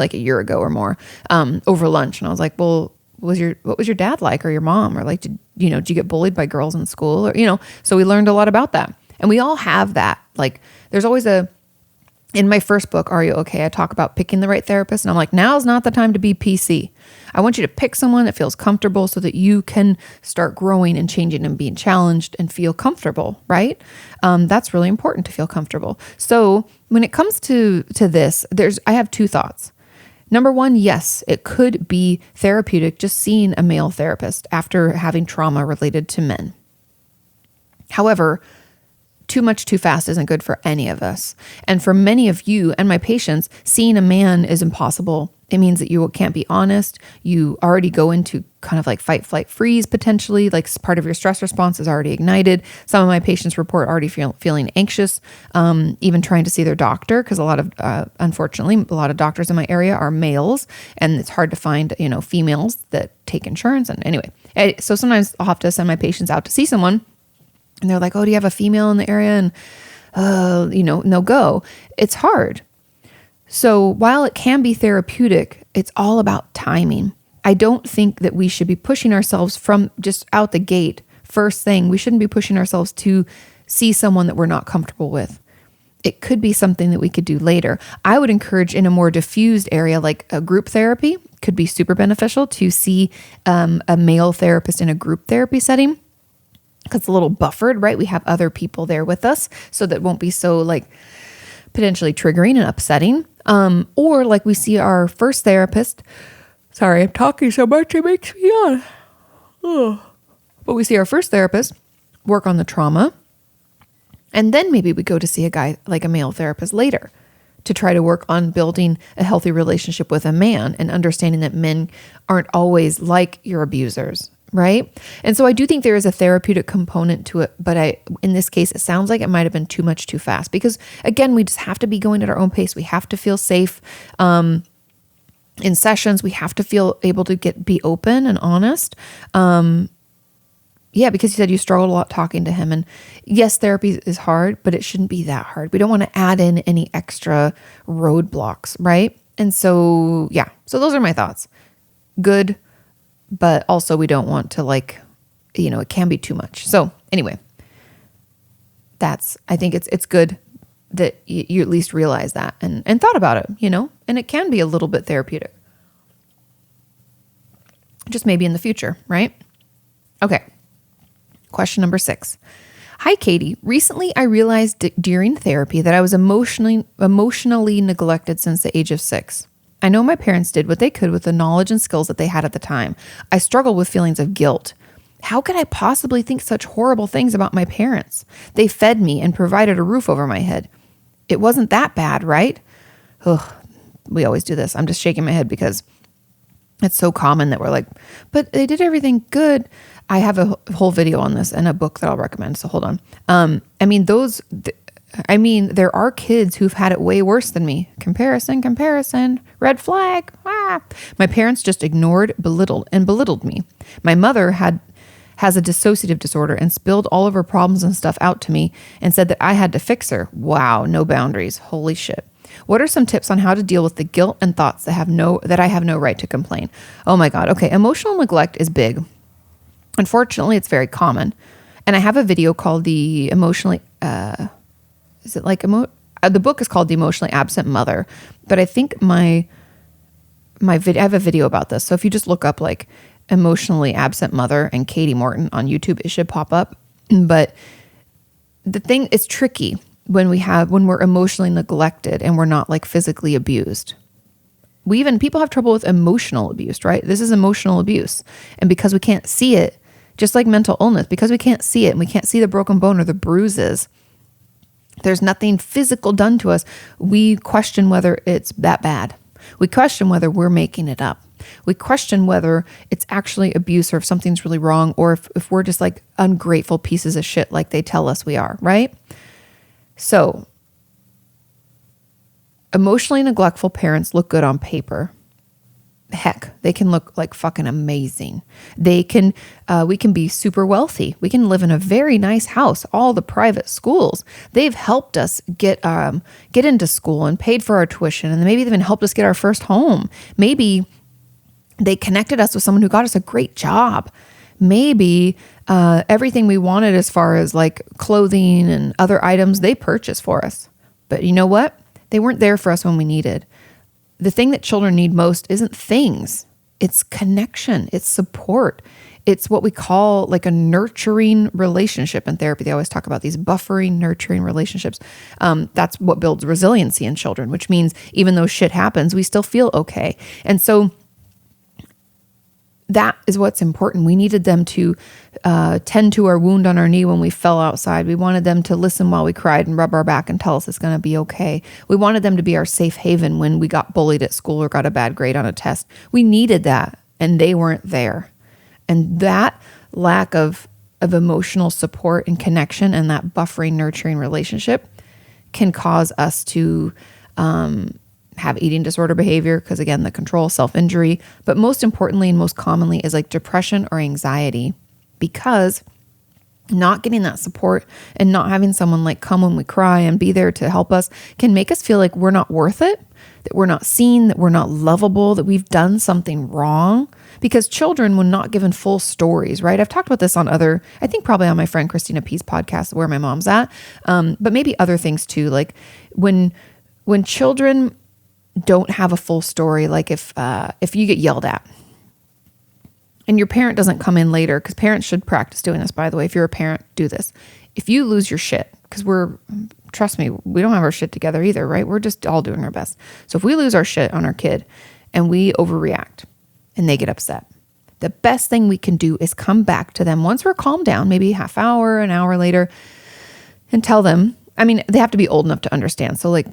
like a year ago or more, over lunch. And I was like, well, what was your dad like, or your mom? Or like, did you get bullied by girls in school? Or, so we learned a lot about that. And we all have that. Like there's always in my first book, Are You Okay? I talk about picking the right therapist. And I'm like, now's not the time to be PC. I want you to pick someone that feels comfortable so that you can start growing and changing and being challenged and feel comfortable, right? That's really important to feel comfortable. So when it comes to this, I have two thoughts. Number one, yes, it could be therapeutic just seeing a male therapist after having trauma related to men. However, too much too fast isn't good for any of us. And for many of you and my patients, seeing a man is impossible. It means that you can't be honest. You already go into kind of like fight, flight, freeze potentially, like part of your stress response is already ignited. Some of my patients report already feeling anxious, even trying to see their doctor, because unfortunately, a lot of doctors in my area are males, and it's hard to find, females that take insurance. And anyway, so sometimes I'll have to send my patients out to see someone. And they're like, oh, do you have a female in the area? And, no go. It's hard. So while it can be therapeutic, it's all about timing. I don't think that we should be pushing ourselves from just out the gate. First thing, we shouldn't be pushing ourselves to see someone that we're not comfortable with. It could be something that we could do later. I would encourage in a more diffused area, like a group therapy, could be super beneficial to see a male therapist in a group therapy setting. Because it's a little buffered, right? We have other people there with us, so that won't be so like potentially triggering and upsetting. Or like we see our first therapist. Sorry, I'm talking so much, it makes me yawn. But we see our first therapist work on the trauma. And then maybe we go to see a guy like a male therapist later to try to work on building a healthy relationship with a man and understanding that men aren't always like your abusers. Right? And so I do think there is a therapeutic component to it, but in this case, it sounds like it might have been too much too fast, because again, we just have to be going at our own pace. We have to feel safe in sessions. We have to feel able to be open and honest. Because you said you struggled a lot talking to him, and yes, therapy is hard, but it shouldn't be that hard. We don't want to add in any extra roadblocks, right? And so, so those are my thoughts. Good. But also we don't want to it can be too much. So anyway, I think it's good that you at least realize that and thought about it, and it can be a little bit therapeutic. Just maybe in the future, right? Okay. Question number 6. Hi, Katie. Recently, I realized during therapy that I was emotionally neglected since the age of 6. I know my parents did what they could with the knowledge and skills that they had at the time. I struggle with feelings of guilt. How could I possibly think such horrible things about my parents? They fed me and provided a roof over my head. It wasn't that bad, right? Ugh, we always do this. I'm just shaking my head because it's so common that we're like, but they did everything good. I have a whole video on this and a book that I'll recommend. So hold on. There are kids who've had it way worse than me. Comparison, red flag. My parents just ignored, belittled me. My mother has a dissociative disorder and spilled all of her problems and stuff out to me and said that I had to fix her. Wow, no boundaries. Holy shit. What are some tips on how to deal with the guilt and thoughts that I have no right to complain? Oh my God. Okay, emotional neglect is big. Unfortunately, it's very common. And I have a video called the the book is called The Emotionally Absent Mother, but I think I have a video about this. So if you just look up like emotionally absent mother and Katie Morton on YouTube, it should pop up. But the thing is tricky. when we're emotionally neglected and we're not like physically abused. People have trouble with emotional abuse, right? This is emotional abuse. And because we can't see it, just like mental illness, because we can't see it and we can't see the broken bone or the bruises, there's nothing physical done to us. We question whether it's that bad. We question whether we're making it up. We question whether it's actually abuse or if something's really wrong, or if we're just like ungrateful pieces of shit like they tell us we are, right? So emotionally neglectful parents look good on paper. Heck, they can look like fucking amazing. We can be super wealthy. We can live in a very nice house, all the private schools. They've helped us get into school and paid for our tuition, and maybe even helped us get our first home. Maybe they connected us with someone who got us a great job. Maybe everything we wanted as far as like clothing and other items, they purchased for us. But you know what? They weren't there for us when we needed. The thing that children need most isn't things. It's connection. It's support. It's what we call like a nurturing relationship in therapy. They always talk about these buffering, nurturing relationships. That's what builds resiliency in children, which means even though shit happens, we still feel okay. And so that is what's important. We needed them to tend to our wound on our knee when we fell outside. We wanted them to listen while we cried and rub our back and tell us it's going to be okay. We wanted them to be our safe haven when we got bullied at school or got a bad grade on a test. We needed that, and they weren't there. And that lack of emotional support and connection and that buffering, nurturing relationship can cause us to have eating disorder behavior, because again, the control, self-injury, but most importantly and most commonly is like depression or anxiety, because not getting that support and not having someone like come when we cry and be there to help us can make us feel like we're not worth it, that we're not seen, that we're not lovable, that we've done something wrong. Because children, when not given full stories, right? I've talked about this on I think probably on my friend Christina P's podcast, Where My Mom's At, but maybe other things too. Like when children don't have a full story, like if you get yelled at and your parent doesn't come in later, because parents should practice doing this, by the way. If you're a parent, do this. If you lose your shit, because trust me, we don't have our shit together either, right? We're just all doing our best. So if we lose our shit on our kid and we overreact and they get upset, the best thing we can do is come back to them once we're calmed down, maybe half hour, an hour later, and tell them, I mean, they have to be old enough to understand. So like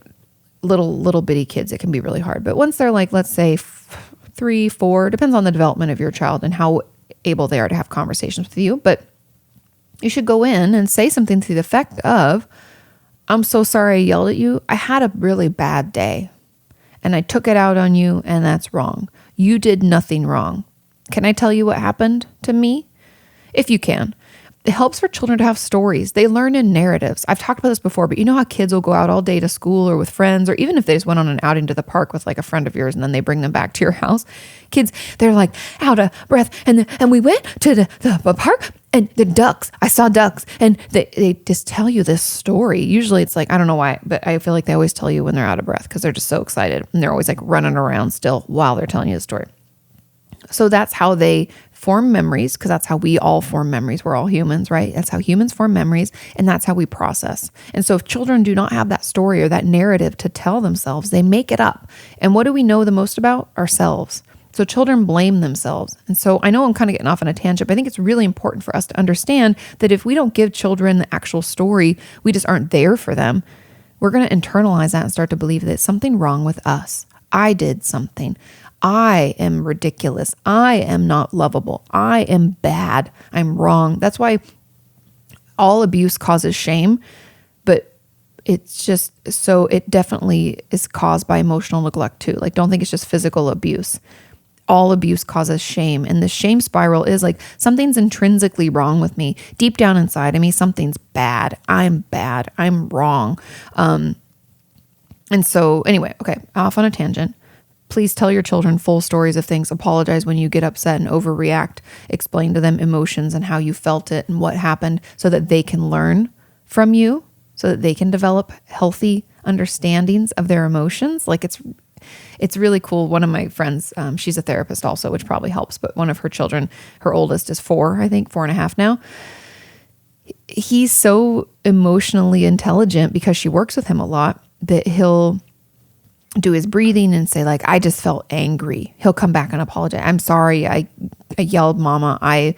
little bitty kids, it can be really hard. But once they're like, let's say 3, 4, depends on the development of your child and how able they are to have conversations with you. But you should go in and say something to the effect of, I'm so sorry I yelled at you. I had a really bad day and I took it out on you, and that's wrong. You did nothing wrong. Can I tell you what happened to me? If you can. It helps for children to have stories. They learn in narratives. I've talked about this before, but you know how kids will go out all day to school or with friends, or even if they just went on an outing to the park with like a friend of yours and then they bring them back to your house. Kids, they're like out of breath. And we went to the park and the ducks, I saw ducks, and they just tell you this story. Usually it's like, I don't know why, but I feel like they always tell you when they're out of breath because they're just so excited. And they're always like running around still while they're telling you the story. So that's how they form memories, because that's how we all form memories. We're all humans, right? That's how humans form memories, and that's how we process. And so if children do not have that story or that narrative to tell themselves, they make it up. And what do we know the most about? Ourselves. So children blame themselves. And so I know I'm kind of getting off on a tangent, but I think it's really important for us to understand that if we don't give children the actual story, we just aren't there for them. We're going to internalize that and start to believe that it's something wrong with us. I did something. I am ridiculous. I am not lovable. I am bad. I'm wrong. That's why all abuse causes shame, but it's just, so it definitely is caused by emotional neglect too. Like, don't think it's just physical abuse. All abuse causes shame. And the shame spiral is like, something's intrinsically wrong with me. Deep down inside of me, something's bad. I'm bad. I'm wrong. And so anyway, okay, off on a tangent. Please tell your children full stories of things. Apologize when you get upset and overreact. Explain to them emotions and how you felt it and what happened, so that they can learn from you, so that they can develop healthy understandings of their emotions. Like it's really cool. One of my friends, she's a therapist also, which probably helps, but one of her children, her oldest is 4, I think 4.5 now. he's so emotionally intelligent because she works with him a lot that he'll do his breathing and say like, I just felt angry. He'll come back and apologize. I'm sorry. I yelled, Mama. I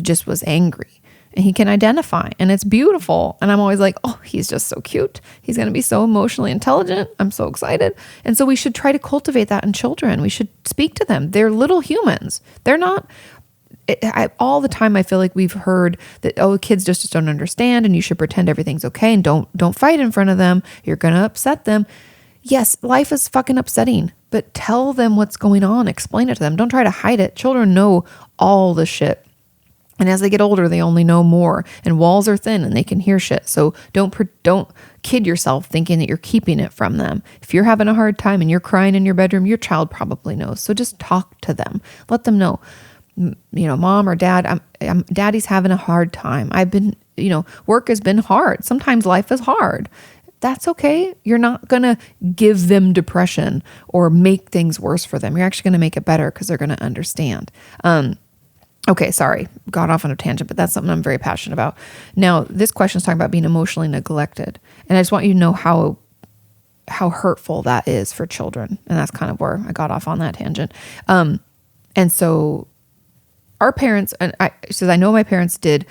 just was angry. And he can identify, and it's beautiful. And I'm always like, oh, he's just so cute. He's going to be so emotionally intelligent. I'm so excited. And so we should try to cultivate that in children. We should speak to them. They're little humans. They're not, all the time I feel like we've heard that, oh, kids just don't understand and you should pretend everything's okay and don't fight in front of them. You're going to upset them. Yes, life is fucking upsetting, but tell them what's going on. Explain it to them. Don't try to hide it. Children know all the shit. And as they get older, they only know more, and walls are thin and they can hear shit. So don't kid yourself thinking that you're keeping it from them. If you're having a hard time and you're crying in your bedroom, your child probably knows. So just talk to them. Let them know, Mom or Dad, Daddy's having a hard time. I've been, work has been hard. Sometimes life is hard. That's okay. You're not going to give them depression or make things worse for them. You're actually going to make it better because they're going to understand. Okay, sorry, got off on a tangent, but that's something I'm very passionate about. Now, this question is talking about being emotionally neglected. And I just want you to know how hurtful that is for children. And that's kind of where I got off on that tangent. And so our parents, she says, I know my parents did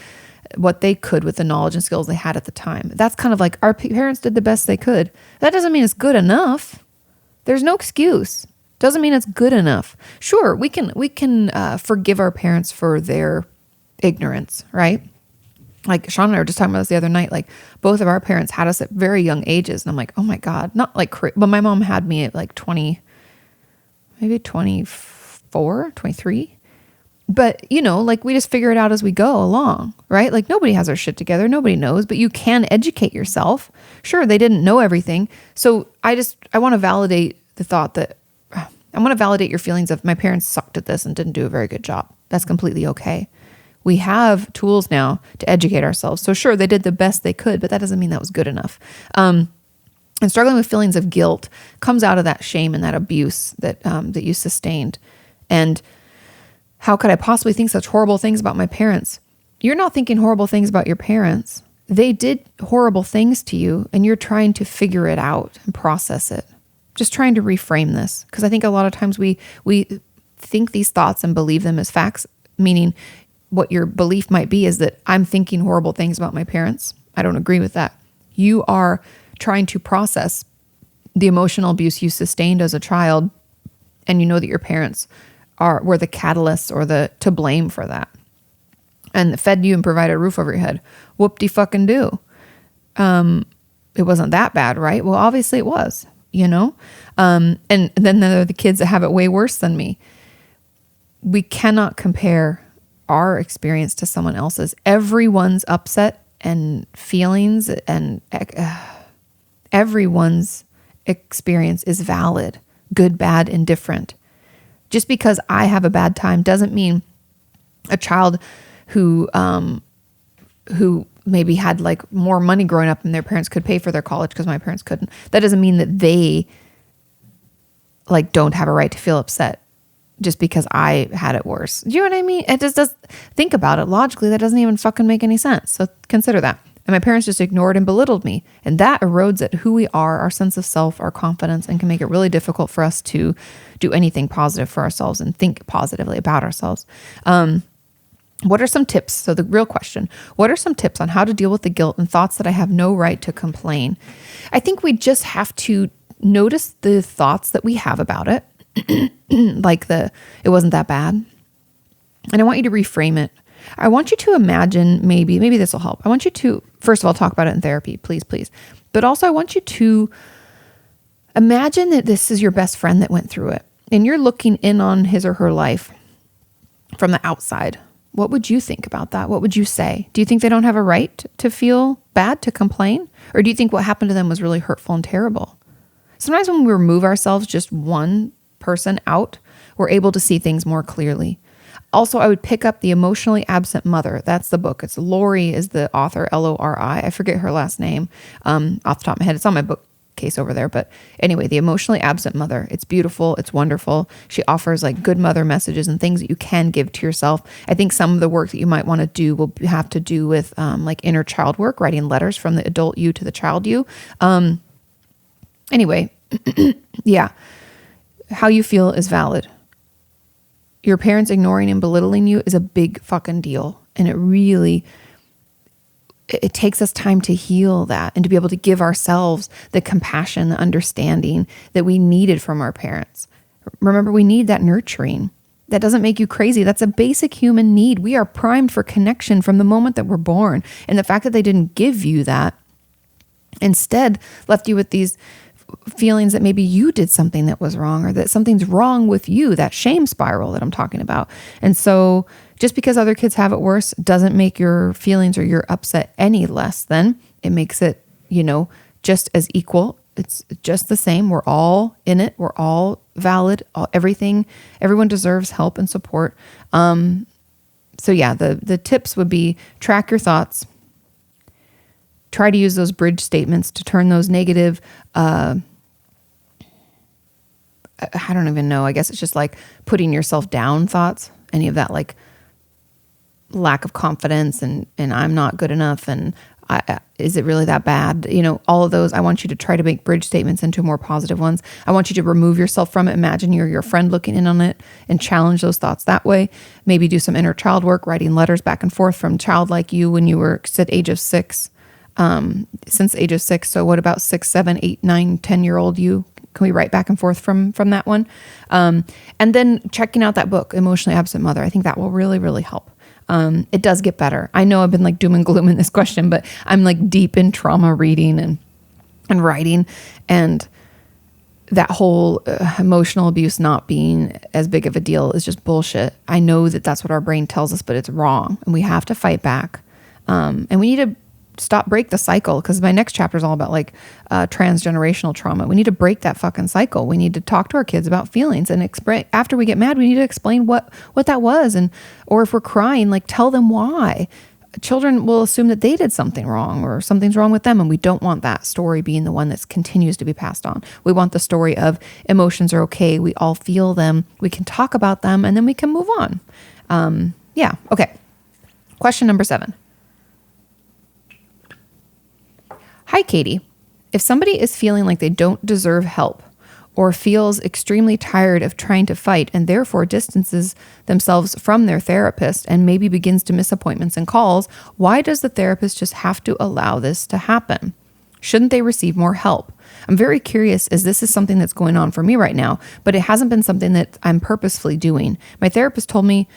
what they could with the knowledge and skills they had at the time. That's kind of like our parents did the best they could. That doesn't mean it's good enough. There's no excuse. Doesn't mean it's good enough. Sure, we can forgive our parents for their ignorance, right? Like Sean and I were just talking about this the other night. Like both of our parents had us at very young ages, and I'm like, oh my God, not like, but my mom had me at like 20, maybe 24, 23. But like we just figure it out as we go along, right? Like nobody has their shit together. Nobody knows, but you can educate yourself. Sure, they didn't know everything. So I want to validate the thought that I want to validate your feelings of my parents sucked at this and didn't do a very good job. That's completely okay. We have tools now to educate ourselves. So sure, they did the best they could, but that doesn't mean that was good enough. And struggling with feelings of guilt comes out of that shame and that abuse that you sustained. And how could I possibly think such horrible things about my parents? You're not thinking horrible things about your parents. They did horrible things to you, and you're trying to figure it out and process it. Just trying to reframe this, because I think a lot of times we think these thoughts and believe them as facts, meaning what your belief might be is that I'm thinking horrible things about my parents. I don't agree with that. You are trying to process the emotional abuse you sustained as a child, and you know that your parents were the catalysts or the to blame for that, and fed you and provided a roof over your head. Whoop-de-fucking-do. It wasn't that bad, right? Well, obviously it was. And then there are the kids that have it way worse than me. We cannot compare our experience to someone else's. Everyone's upset and feelings and everyone's experience is valid, good, bad, indifferent. Just because I have a bad time doesn't mean a child who maybe had like more money growing up and their parents could pay for their college because my parents couldn't. That doesn't mean that they like don't have a right to feel upset just because I had it worse. Do you know what I mean? It just does. Think about it logically. That doesn't even fucking make any sense. So consider that. And my parents just ignored and belittled me. And that erodes at who we are, our sense of self, our confidence, and can make it really difficult for us to do anything positive for ourselves and think positively about ourselves. What are some tips? So the real question, what are some tips on how to deal with the guilt and thoughts that I have no right to complain? I think we just have to notice the thoughts that we have about it. Like it wasn't that bad. And I want you to reframe it. I want you to imagine, maybe this will help. I want you to, first of all, talk about it in therapy, please. But also I want you to imagine that this is your best friend that went through it and you're looking in on his or her life from the outside. What would you think about that? What would you say? Do you think they don't have a right to feel bad, to complain? Or do you think what happened to them was really hurtful and terrible? Sometimes when we remove ourselves just one person out, we're able to see things more clearly. Also, I would pick up The Emotionally Absent Mother. That's the book. It's Lori is the author, Lori. I forget her last name off the top of my head. It's on my bookcase case over there. But anyway, the emotionally absent mother, it's beautiful. It's wonderful. She offers like good mother messages and things that you can give to yourself. I think some of the work that you might want to do will have to do with like inner child work, writing letters from the adult you to the child you. Anyway, yeah. How you feel is valid. Your parents ignoring and belittling you is a big fucking deal. And it takes us time to heal that and to be able to give ourselves the compassion, the understanding that we needed from our parents. Remember, we need that nurturing. That doesn't make you crazy. That's a basic human need. We are primed for connection from the moment that we're born. And the fact that they didn't give you that, instead left you with these feelings that maybe you did something that was wrong or that something's wrong with you, that shame spiral that I'm talking about. And so just because other kids have it worse doesn't make your feelings or your upset any less than. It makes it, just as equal. It's just the same. We're all in it. We're all valid. Everyone deserves help and support. So yeah, the tips would be track your thoughts. Try to use those bridge statements to turn those negative, I don't even know. I guess it's just like putting yourself down thoughts, any of that like lack of confidence and I'm not good enough and is it really that bad? All of those, I want you to try to make bridge statements into more positive ones. I want you to remove yourself from it. Imagine you're your friend looking in on it and challenge those thoughts that way. Maybe do some inner child work, writing letters back and forth from childlike you when you were at age of 6. Since the age of 6. So what about 6, 7, 8, 9, 10-year-old you? Can we write back and forth from that one? And then checking out that book, Emotionally Absent Mother. I think that will really, really help. It does get better. I know I've been like doom and gloom in this question, but I'm like deep in trauma reading and writing, and that whole emotional abuse not being as big of a deal is just bullshit. I know that that's what our brain tells us, but it's wrong, and we have to fight back. And we need to break the cycle, because my next chapter is all about like transgenerational trauma. We need to break that fucking cycle. We need to talk to our kids about feelings and after we get mad, we need to explain what that was. Or if we're crying, like tell them why. Children will assume that they did something wrong or something's wrong with them. And we don't want that story being the one that continues to be passed on. We want the story of emotions are okay. We all feel them. We can talk about them and then we can move on. Yeah. Okay. Question number 7. Hi, Katie. If somebody is feeling like they don't deserve help or feels extremely tired of trying to fight and therefore distances themselves from their therapist and maybe begins to miss appointments and calls, why does the therapist just have to allow this to happen? Shouldn't they receive more help? I'm very curious, as this is something that's going on for me right now, but it hasn't been something that I'm purposefully doing. My therapist told me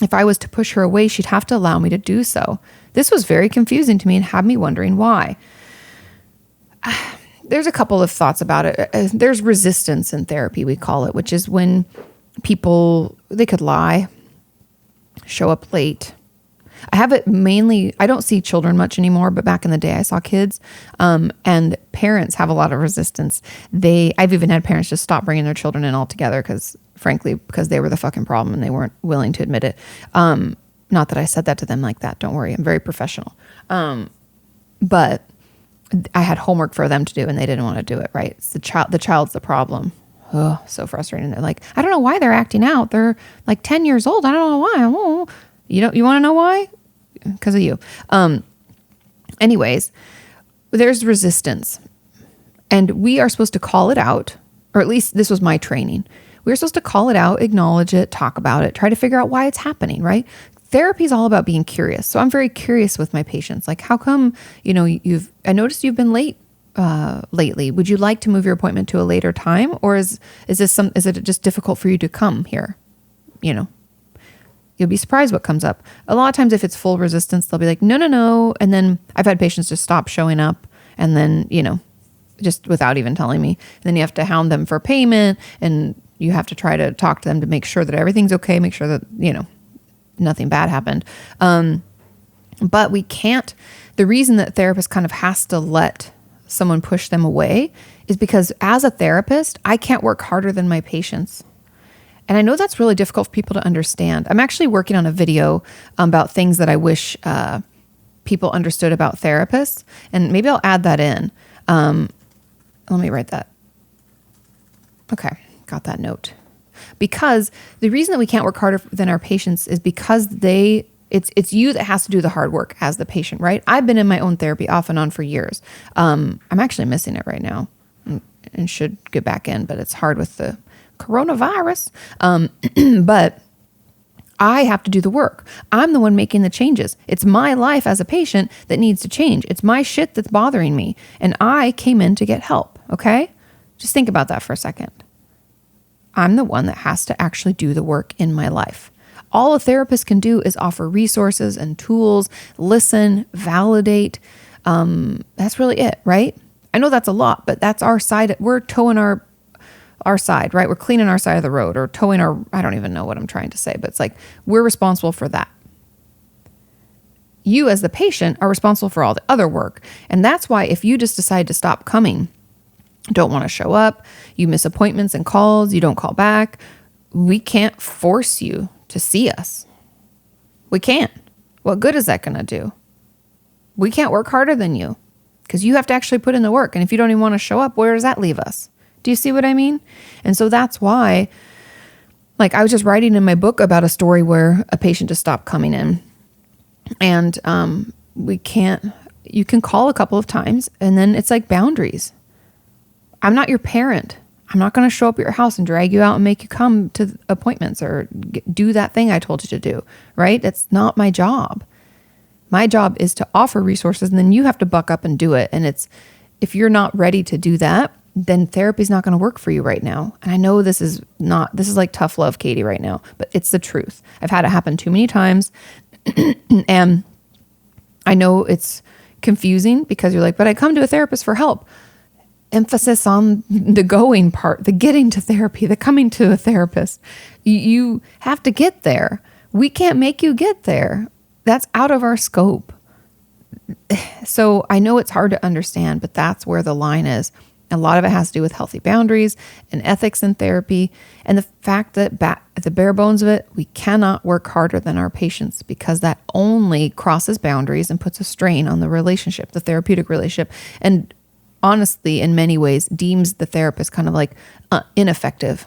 if I was to push her away, she'd have to allow me to do so. This was very confusing to me and had me wondering why. There's a couple of thoughts about it. There's resistance in therapy, we call it, which is when people, they could lie, show up late. I have it mainly, I don't see children much anymore, but back in the day I saw kids, and parents have a lot of resistance. I've even had parents just stop bringing their children in altogether because they were the fucking problem and they weren't willing to admit it. Not that I said that to them like that. Don't worry. I'm very professional. But I had homework for them to do and they didn't want to do it. Right. It's the child's the problem. Oh, so frustrating. They're like, I don't know why they're acting out. They're like 10 years old. I don't know why. Oh. You want to know why? Because of you. Anyways, there's resistance and we are supposed to call it out, or at least this was my training. We were supposed to call it out, acknowledge it, talk about it, try to figure out why it's happening, right? Therapy is all about being curious. So I'm very curious with my patients. Like, how come, I noticed you've been late lately. Would you like to move your appointment to a later time? Or is it just difficult for you to come here? You'll be surprised what comes up. A lot of times if it's full resistance, they'll be like, no. And then I've had patients just stop showing up and then, just without even telling me. And then you have to hound them for payment and you have to try to talk to them to make sure that everything's okay, make sure that, nothing bad happened. But we can't, the reason that therapist kind of has to let someone push them away is because as a therapist, I can't work harder than my patients. And I know that's really difficult for people to understand. I'm actually working on a video about things that I wish people understood about therapists. And maybe I'll add that in. Let me write that. Okay, got that note. Because the reason that we can't work harder than our patients is because it's you that has to do the hard work as the patient, right? I've been in my own therapy off and on for years. I'm actually missing it right now and should get back in, but it's hard with the coronavirus. But I have to do the work. I'm the one making the changes. It's my life as a patient that needs to change. It's my shit that's bothering me. And I came in to get help, okay? Just think about that for a second. I'm the one that has to actually do the work in my life. All a therapist can do is offer resources and tools, listen, validate. That's really it, right? I know that's a lot, but that's our side. We're towing our side, right? We're cleaning our side of the road or towing I don't even know what I'm trying to say, but it's like we're responsible for that. You as the patient are responsible for all the other work. And that's why if you just decide to stop coming, don't want to show up, you miss appointments and calls, you don't call back, we can't force you to see us. We can't. What good is that going to do? We can't work harder than you because you have to actually put in the work. And if you don't even want to show up, where does that leave us? Do you see what I mean? And so that's why, like I was just writing in my book about a story where a patient just stopped coming in and you can call a couple of times and then it's like boundaries. I'm not your parent. I'm not going to show up at your house and drag you out and make you come to appointments or do that thing I told you to do, right? That's not my job. My job is to offer resources and then you have to buck up and do it. And if you're not ready to do that, then therapy is not going to work for you right now. And I know this is like tough love, Katie, right now, but it's the truth. I've had it happen too many times. And I know it's confusing because you're like, but I come to a therapist for help. Emphasis on the going part, the getting to therapy, the coming to a therapist. You have to get there. We can't make you get there. That's out of our scope. So I know it's hard to understand, but that's where the line is. A lot of it has to do with healthy boundaries and ethics in therapy. And the fact that at the bare bones of it, we cannot work harder than our patients because that only crosses boundaries and puts a strain on the relationship, the therapeutic relationship. And honestly, in many ways, deems the therapist kind of like ineffective.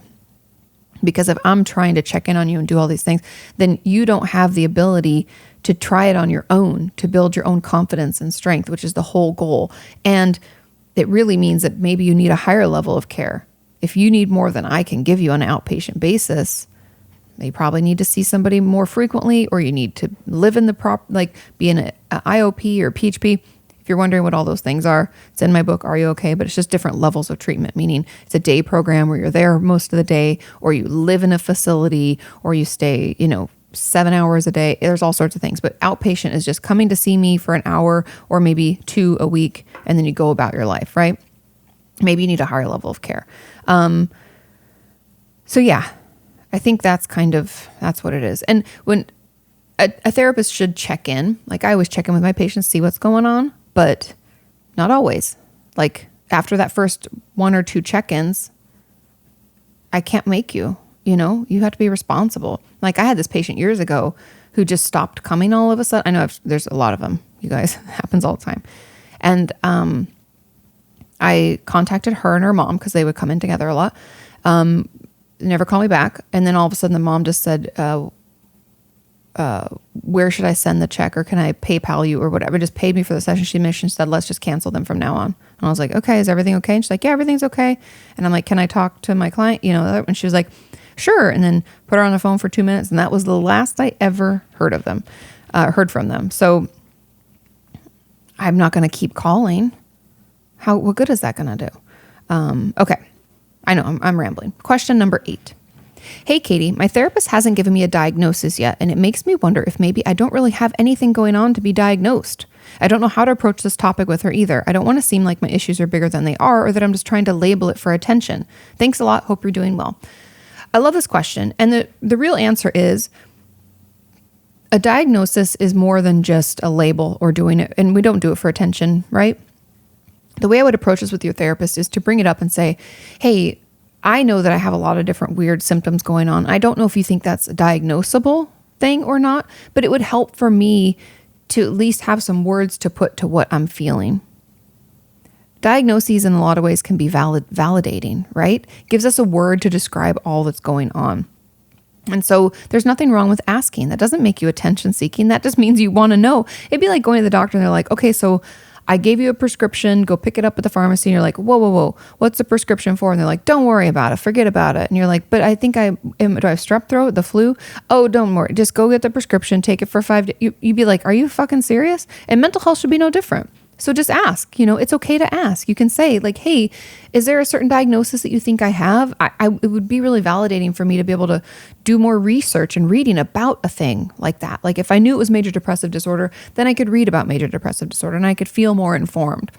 Because if I'm trying to check in on you and do all these things, then you don't have the ability to try it on your own, to build your own confidence and strength, which is the whole goal. And it really means that maybe you need a higher level of care. If you need more than I can give you on an outpatient basis, you probably need to see somebody more frequently, or you need to live in be in an IOP or PHP. If you're wondering what all those things are, it's in my book, Are You Okay? But it's just different levels of treatment, meaning it's a day program where you're there most of the day, or you live in a facility, or you stay, 7 hours a day. There's all sorts of things. But outpatient is just coming to see me for an hour or maybe 2 a week, and then you go about your life, right? Maybe you need a higher level of care. So yeah, I think that's what it is. And when a therapist should check in, like I always check in with my patients, see what's going on, but not always. Like after that first 1 or 2 check-ins, I can't make you. You have to be responsible. Like I had this patient years ago who just stopped coming all of a sudden. I know there's a lot of them, you guys. It happens all the time. And I contacted her and her mom because they would come in together a lot. Never call me back. And then all of a sudden the mom just said, where should I send the check, or can I PayPal you or whatever? Just paid me for the session. She said, let's just cancel them from now on. And I was like, okay, is everything okay? And she's like, yeah, everything's okay. And I'm like, can I talk to my client? And she was like, sure. And then put her on the phone for 2 minutes. And that was the last I ever heard from them. So I'm not going to keep calling. What good is that going to do? Okay. I know I'm rambling. Question number 8. Hey, Katie, my therapist hasn't given me a diagnosis yet, and it makes me wonder if maybe I don't really have anything going on to be diagnosed. I don't know how to approach this topic with her either. I don't want to seem like my issues are bigger than they are, or that I'm just trying to label it for attention. Thanks a lot. Hope you're doing well. I love this question. And the real answer is a diagnosis is more than just a label or doing it. And we don't do it for attention, right? The way I would approach this with your therapist is to bring it up and say, hey, I know that I have a lot of different weird symptoms going on. I don't know if you think that's a diagnosable thing or not, but it would help for me to at least have some words to put to what I'm feeling. Diagnoses in a lot of ways can be validating, right? Gives us a word to describe all that's going on. And so there's nothing wrong with asking. That doesn't make you attention seeking. That just means you want to know. It'd be like going to the doctor and they're like, okay, so I gave you a prescription, go pick it up at the pharmacy. And you're like, whoa, what's the prescription for? And they're like, don't worry about it, forget about it. And you're like, but I think do I have strep throat, the flu? Oh, don't worry, just go get the prescription, take it for 5 days. You'd be like, are you fucking serious? And mental health should be no different. So just ask, it's okay to ask. You can say like, hey, is there a certain diagnosis that you think I have? It would be really validating for me to be able to do more research and reading about a thing like that. Like if I knew it was major depressive disorder, then I could read about major depressive disorder and I could feel more informed.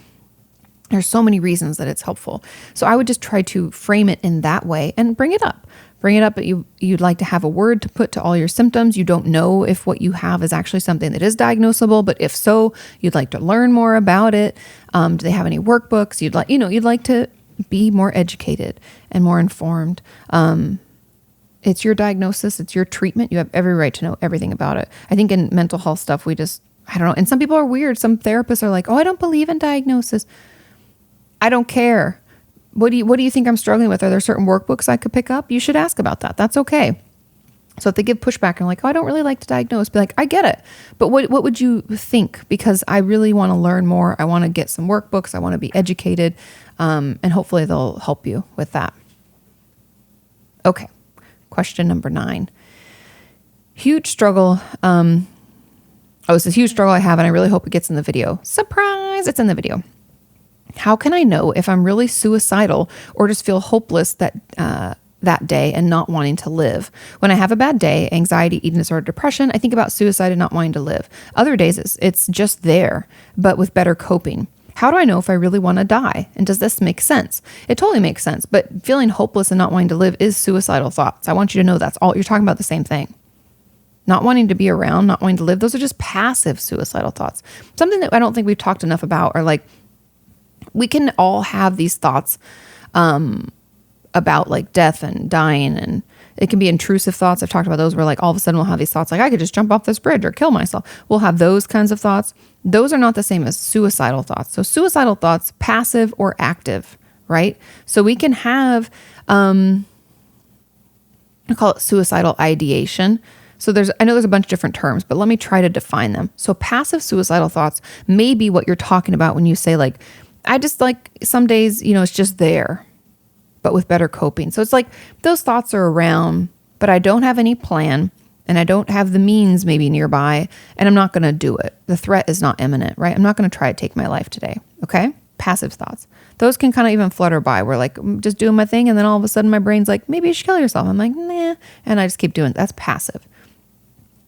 There's so many reasons that it's helpful. So I would just try to frame it in that way and bring it up. Bring it up, but you'd like to have a word to put to all your symptoms. You don't know if what you have is actually something that is diagnosable, but if so, you'd like to learn more about it. Do they have any workbooks? You'd like to be more educated and more informed. It's your diagnosis, it's your treatment. You have every right to know everything about it. I think in mental health stuff, I don't know. And some people are weird. Some therapists are like, oh, I don't believe in diagnosis. I don't care. What do you think I'm struggling with? Are there certain workbooks I could pick up? You should ask about that. That's okay. So if they give pushback and like, oh, I don't really like to diagnose, be like, I get it. But what would you think? Because I really want to learn more. I want to get some workbooks. I want to be educated. And hopefully they'll help you with that. Okay. Question number 9. Huge struggle. It's a huge struggle I have, and I really hope it gets in the video. Surprise, it's in the video. How can I know if I'm really suicidal or just feel hopeless that day and not wanting to live? When I have a bad day, anxiety, eating disorder, depression, I think about suicide and not wanting to live. Other days, it's just there, but with better coping. How do I know if I really want to die? And does this make sense? It totally makes sense, but feeling hopeless and not wanting to live is suicidal thoughts. I want you to know that's all. You're talking about the same thing. Not wanting to be around, not wanting to live, those are just passive suicidal thoughts. Something that I don't think we've talked enough about are like, we can all have these thoughts about like death and dying, and it can be intrusive thoughts. I've talked about those where like all of a sudden we'll have these thoughts like I could just jump off this bridge or kill myself. We'll have those kinds of thoughts. Those are not the same as suicidal thoughts. So suicidal thoughts, passive or active, right? So we can have, I call it suicidal ideation. So I know there's a bunch of different terms, but let me try to define them. So passive suicidal thoughts may be what you're talking about when you say like, I just like some days, it's just there, but with better coping. So it's like those thoughts are around, but I don't have any plan and I don't have the means maybe nearby, and I'm not going to do it. The threat is not imminent, right? I'm not going to try to take my life today. Okay. Passive thoughts. Those can kind of even flutter by. We're like, I'm just doing my thing. And then all of a sudden my brain's like, maybe you should kill yourself. I'm like, nah. And I just keep doing it. That's passive.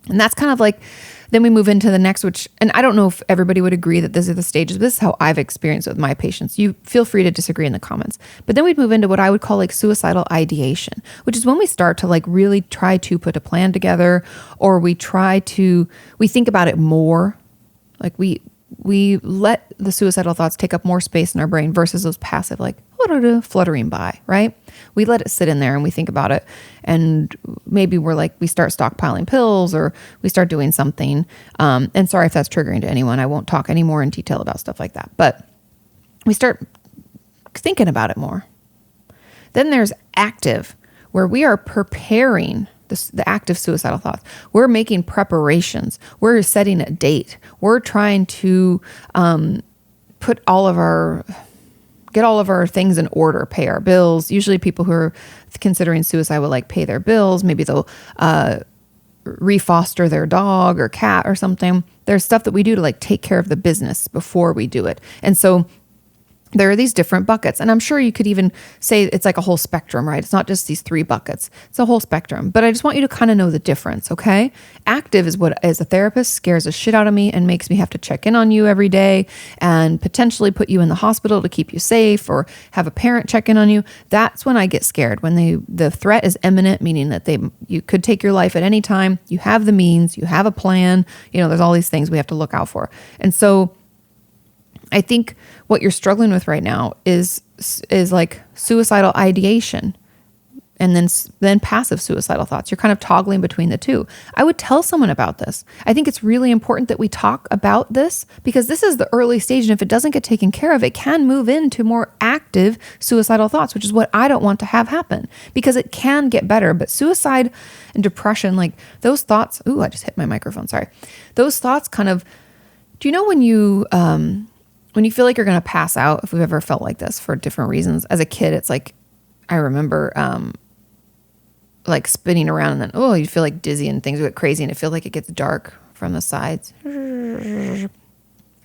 And that's kind of like, then we move into the next, and I don't know if everybody would agree that these are the stages. This is how I've experienced it with my patients. You feel free to disagree in the comments. But then we'd move into what I would call like suicidal ideation, which is when we start to like really try to put a plan together, or we think about it more. Like we let the suicidal thoughts take up more space in our brain versus those passive, like fluttering by, right? We let it sit in there and we think about it. And maybe we start stockpiling pills, or we start doing something. And sorry if that's triggering to anyone. I won't talk any more in detail about stuff like that. But we start thinking about it more. Then there's active, where we are preparing the active suicidal thoughts. We're making preparations. We're setting a date. We're trying to get all of our things in order, pay our bills. Usually people who are considering suicide will like pay their bills. Maybe they'll refoster their dog or cat or something. There's stuff that we do to like take care of the business before we do it. And so there are these different buckets, and I'm sure you could even say it's like a whole spectrum, right? It's not just these 3 buckets. It's a whole spectrum, but I just want you to kind of know the difference. Okay. Active is what, as a therapist, scares the shit out of me and makes me have to check in on you every day and potentially put you in the hospital to keep you safe, or have a parent check in on you. That's when I get scared, when the threat is imminent, meaning that you could take your life at any time. You have the means, you have a plan, there's all these things we have to look out for. And so I think what you're struggling with right now is like suicidal ideation. and then passive suicidal thoughts. You're kind of toggling between the two. I would tell someone about this. I think it's really important that we talk about this because this is the early stage. And if it doesn't get taken care of, it can move into more active suicidal thoughts, which is what I don't want to have happen because it can get better. But suicide and depression, like those thoughts, I just hit my microphone. Sorry. Those thoughts kind of, do you know when you feel like you're going to pass out, if we've ever felt like this for different reasons, as a kid, it's like, I remember like spinning around and then, you feel like dizzy and things get crazy and it feels like it gets dark from the sides.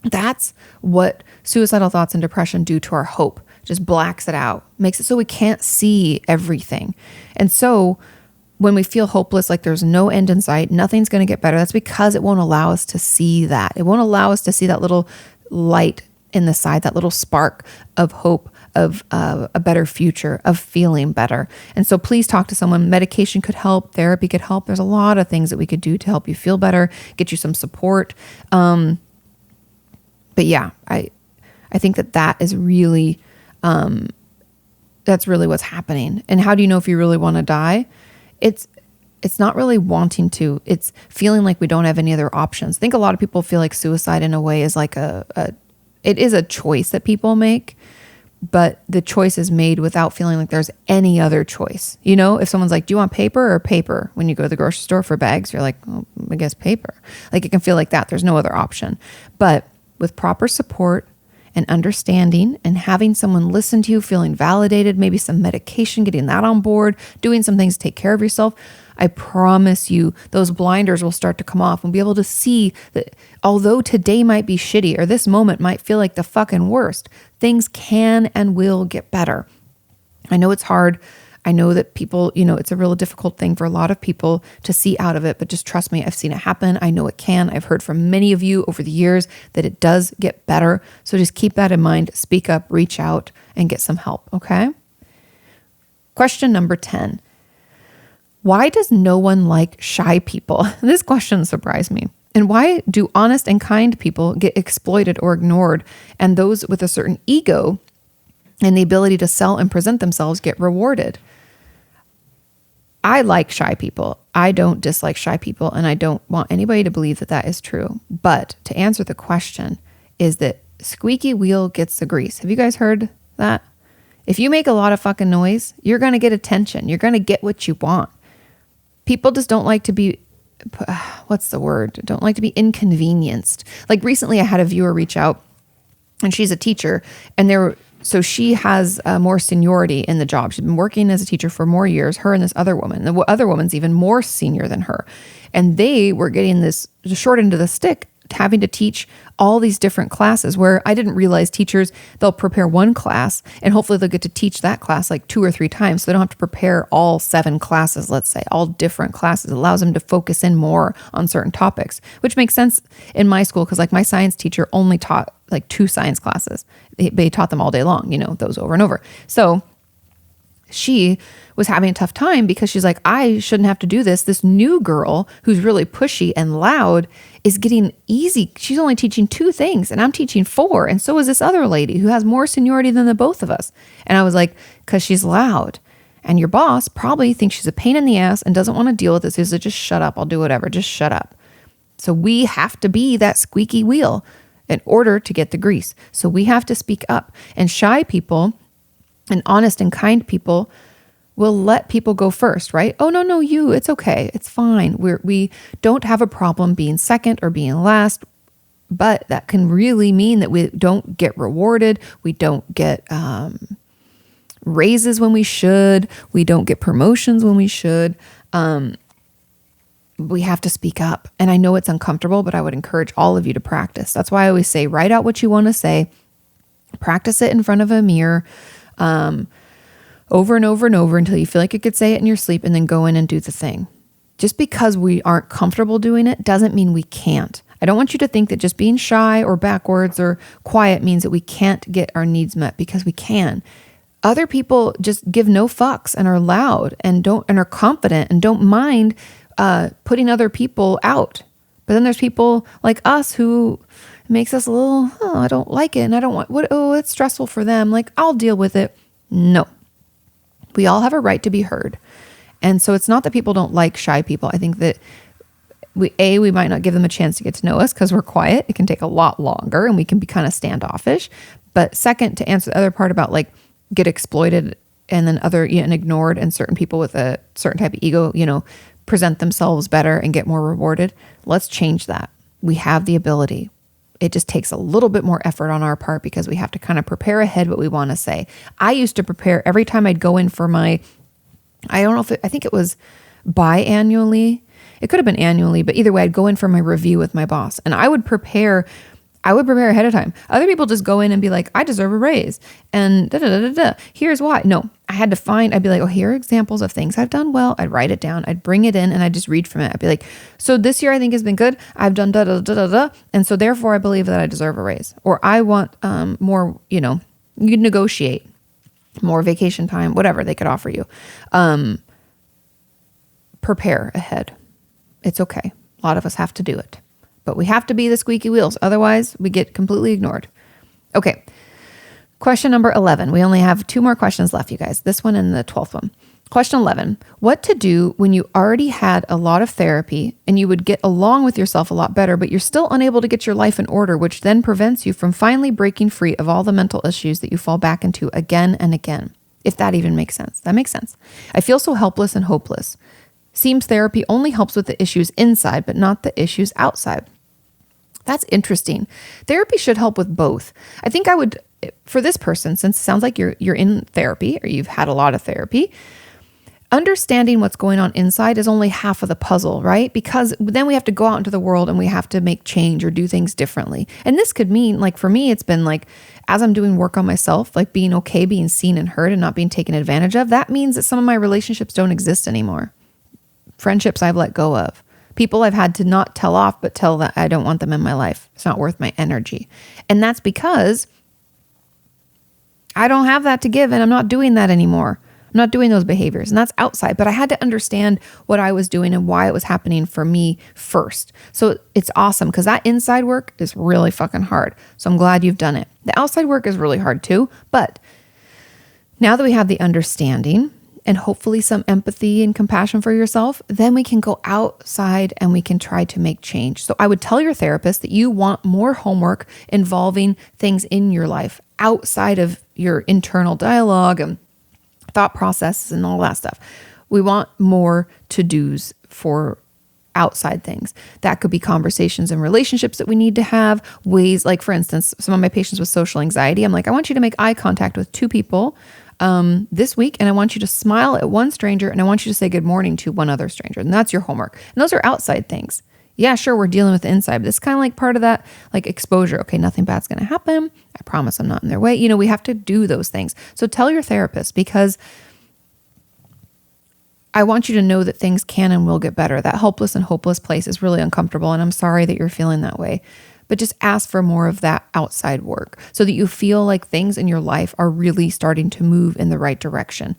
That's what suicidal thoughts and depression do to our hope. Just blacks it out, makes it so we can't see everything. And so when we feel hopeless, like there's no end in sight, nothing's going to get better, that's because it won't allow us to see that. It won't allow us to see that little light in the side, that little spark of hope, of a better future, of feeling better. And so please talk to someone. Medication could help. Therapy could help. There's a lot of things that we could do to help you feel better, get you some support. But yeah, I think that is really, that's really what's happening. And how do you know if you really want to die? It's not really wanting to, it's feeling like we don't have any other options. I think a lot of people feel like suicide in a way is like it is a choice that people make, but the choice is made without feeling like there's any other choice. You know, if someone's like, do you want paper or paper? When you go to the grocery store for bags, you're like, I guess paper. Like it can feel like that. There's no other option. But with proper support and understanding and having someone listen to you, feeling validated, maybe some medication, getting that on board, doing some things to take care of yourself, I promise you those blinders will start to come off and be able to see that although today might be shitty or this moment might feel like the fucking worst, things can and will get better. I know it's hard. I know that people, it's a real difficult thing for a lot of people to see out of it, but just trust me, I've seen it happen. I know it can. I've heard from many of you over the years that it does get better. So just keep that in mind. Speak up, reach out, and get some help, okay? Question number 10. Why does no one like shy people? This question surprised me. And why do honest and kind people get exploited or ignored, and those with a certain ego and the ability to sell and present themselves get rewarded? I like shy people. I don't dislike shy people, and I don't want anybody to believe that that is true. But to answer the question is that squeaky wheel gets the grease. Have you guys heard that? If you make a lot of fucking noise, you're going to get attention. You're going to get what you want. People just don't like to be, don't like to be inconvenienced. Like recently I had a viewer reach out and she's a teacher so she has more seniority in the job. She's been working as a teacher for more years, her and this other woman. The other woman's even more senior than her. And they were getting this short end of the stick, having to teach all these different classes where I didn't realize teachers, they'll prepare one class and hopefully they'll get to teach that class like 2 or 3 times. So they don't have to prepare all 7 classes, let's say, all different classes. It allows them to focus in more on certain topics, which makes sense in my school because like my science teacher only taught like 2 science classes. They taught them all day long, those over and over. So she was having a tough time because she's like, I shouldn't have to do this. This new girl who's really pushy and loud is getting easy. She's only teaching 2 things and I'm teaching 4. And so is this other lady who has more seniority than the both of us. And I was like, because she's loud. And your boss probably thinks she's a pain in the ass and doesn't want to deal with this. He's like, just shut up. I'll do whatever. Just shut up. So we have to be that squeaky wheel in order to get the grease. So we have to speak up. And shy people and honest and kind people will let people go first, right? Oh, no, you, it's okay. It's fine. We don't have a problem being second or being last, but that can really mean that we don't get rewarded. We don't get raises when we should. We don't get promotions when we should. We have to speak up. And I know it's uncomfortable, but I would encourage all of you to practice. That's why I always say, write out what you want to say, practice it in front of a mirror, over and over and over until you feel like you could say it in your sleep, and then go in and do the thing. Just because we aren't comfortable doing it doesn't mean we can't. I don't want you to think that just being shy or backwards or quiet means that we can't get our needs met, because we can. Other people just give no fucks and are loud and are confident and don't mind putting other people out. But then there's people like us who makes us a little, I don't like it and I don't want, it's stressful for them. Like, I'll deal with it. No. We all have a right to be heard. And so it's not that people don't like shy people. I think that we might not give them a chance to get to know us because we're quiet. It can take a lot longer and we can be kind of standoffish. But second, to answer the other part about like get exploited and then and ignored, and certain people with a certain type of ego, present themselves better and get more rewarded. Let's change that. We have the ability. It just takes a little bit more effort on our part because we have to kind of prepare ahead what we want to say. I used to prepare every time I'd go in for I think it was biannually. It could have been annually, but either way, I'd go in for my review with my boss and I would prepare ahead of time. Other people just go in and be like, I deserve a raise and here's why. No, I'd be like, oh, here are examples of things I've done well. I'd write it down. I'd bring it in and I'd just read from it. I'd be like, so this year I think has been good. I've done and so therefore I believe that I deserve a raise, or I want more, you can negotiate more vacation time, whatever they could offer you. Prepare ahead. It's okay. A lot of us have to do it, but we have to be the squeaky wheels. Otherwise we get completely ignored. Okay. Question number 11. We only have 2 more questions left, you guys. This one and the 12th one. Question 11. What to do when you already had a lot of therapy and you would get along with yourself a lot better, but you're still unable to get your life in order, which then prevents you from finally breaking free of all the mental issues that you fall back into again and again. If that even makes sense. That makes sense. I feel so helpless and hopeless. Seems therapy only helps with the issues inside, but not the issues outside. That's interesting. Therapy should help with both. I think I would, for this person, since it sounds like you're in therapy or you've had a lot of therapy, understanding what's going on inside is only half of the puzzle, right? Because then we have to go out into the world and we have to make change or do things differently. And this could mean, like for me, it's been like, as I'm doing work on myself, like being okay, being seen and heard and not being taken advantage of, that means that some of my relationships don't exist anymore. Friendships I've let go of. People I've had to not tell off, but tell that I don't want them in my life. It's not worth my energy. And that's because I don't have that to give and I'm not doing that anymore. I'm not doing those behaviors, and that's outside, but I had to understand what I was doing and why it was happening for me first. So it's awesome because that inside work is really fucking hard. So I'm glad you've done it. The outside work is really hard too, but now that we have the understanding and hopefully some empathy and compassion for yourself, then we can go outside and we can try to make change. So I would tell your therapist that you want more homework involving things in your life outside of your internal dialogue and thought processes and all that stuff. We want more to-dos for outside things. That could be conversations and relationships that we need to have, ways like, for instance, some of my patients with social anxiety, I'm like, I want you to make eye contact with 2 people this week, and I want you to smile at one stranger, and I want you to say good morning to one other stranger. And that's your homework. And those are outside things. Yeah, sure, we're dealing with the inside, but it's kind of like part of that, like exposure. Okay, nothing bad's going to happen. I promise I'm not in their way. We have to do those things. So tell your therapist, because I want you to know that things can and will get better. That helpless and hopeless place is really uncomfortable, and I'm sorry that you're feeling that way. But just ask for more of that outside work so that you feel like things in your life are really starting to move in the right direction.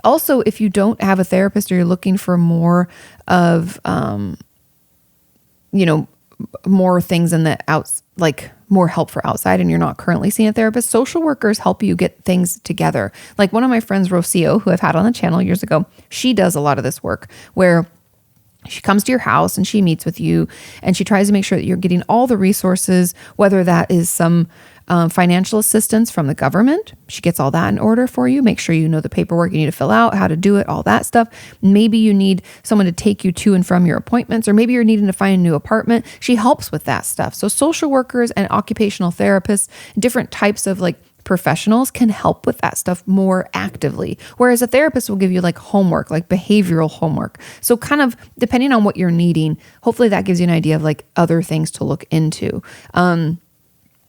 Also, if you don't have a therapist or you're looking for more of, more things in the outs, like more help for outside, and you're not currently seeing a therapist, social workers help you get things together. Like one of my friends, Rocio, who I've had on the channel years ago, she does a lot of this work where she comes to your house and she meets with you and she tries to make sure that you're getting all the resources, whether that is some financial assistance from the government. She gets all that in order for you. Make sure you know the paperwork you need to fill out, how to do it, all that stuff. Maybe you need someone to take you to and from your appointments, or maybe you're needing to find a new apartment. She helps with that stuff. So social workers and occupational therapists, different types of like professionals can help with that stuff more actively. Whereas a therapist will give you like homework, like behavioral homework. So kind of depending on what you're needing, hopefully that gives you an idea of like other things to look into.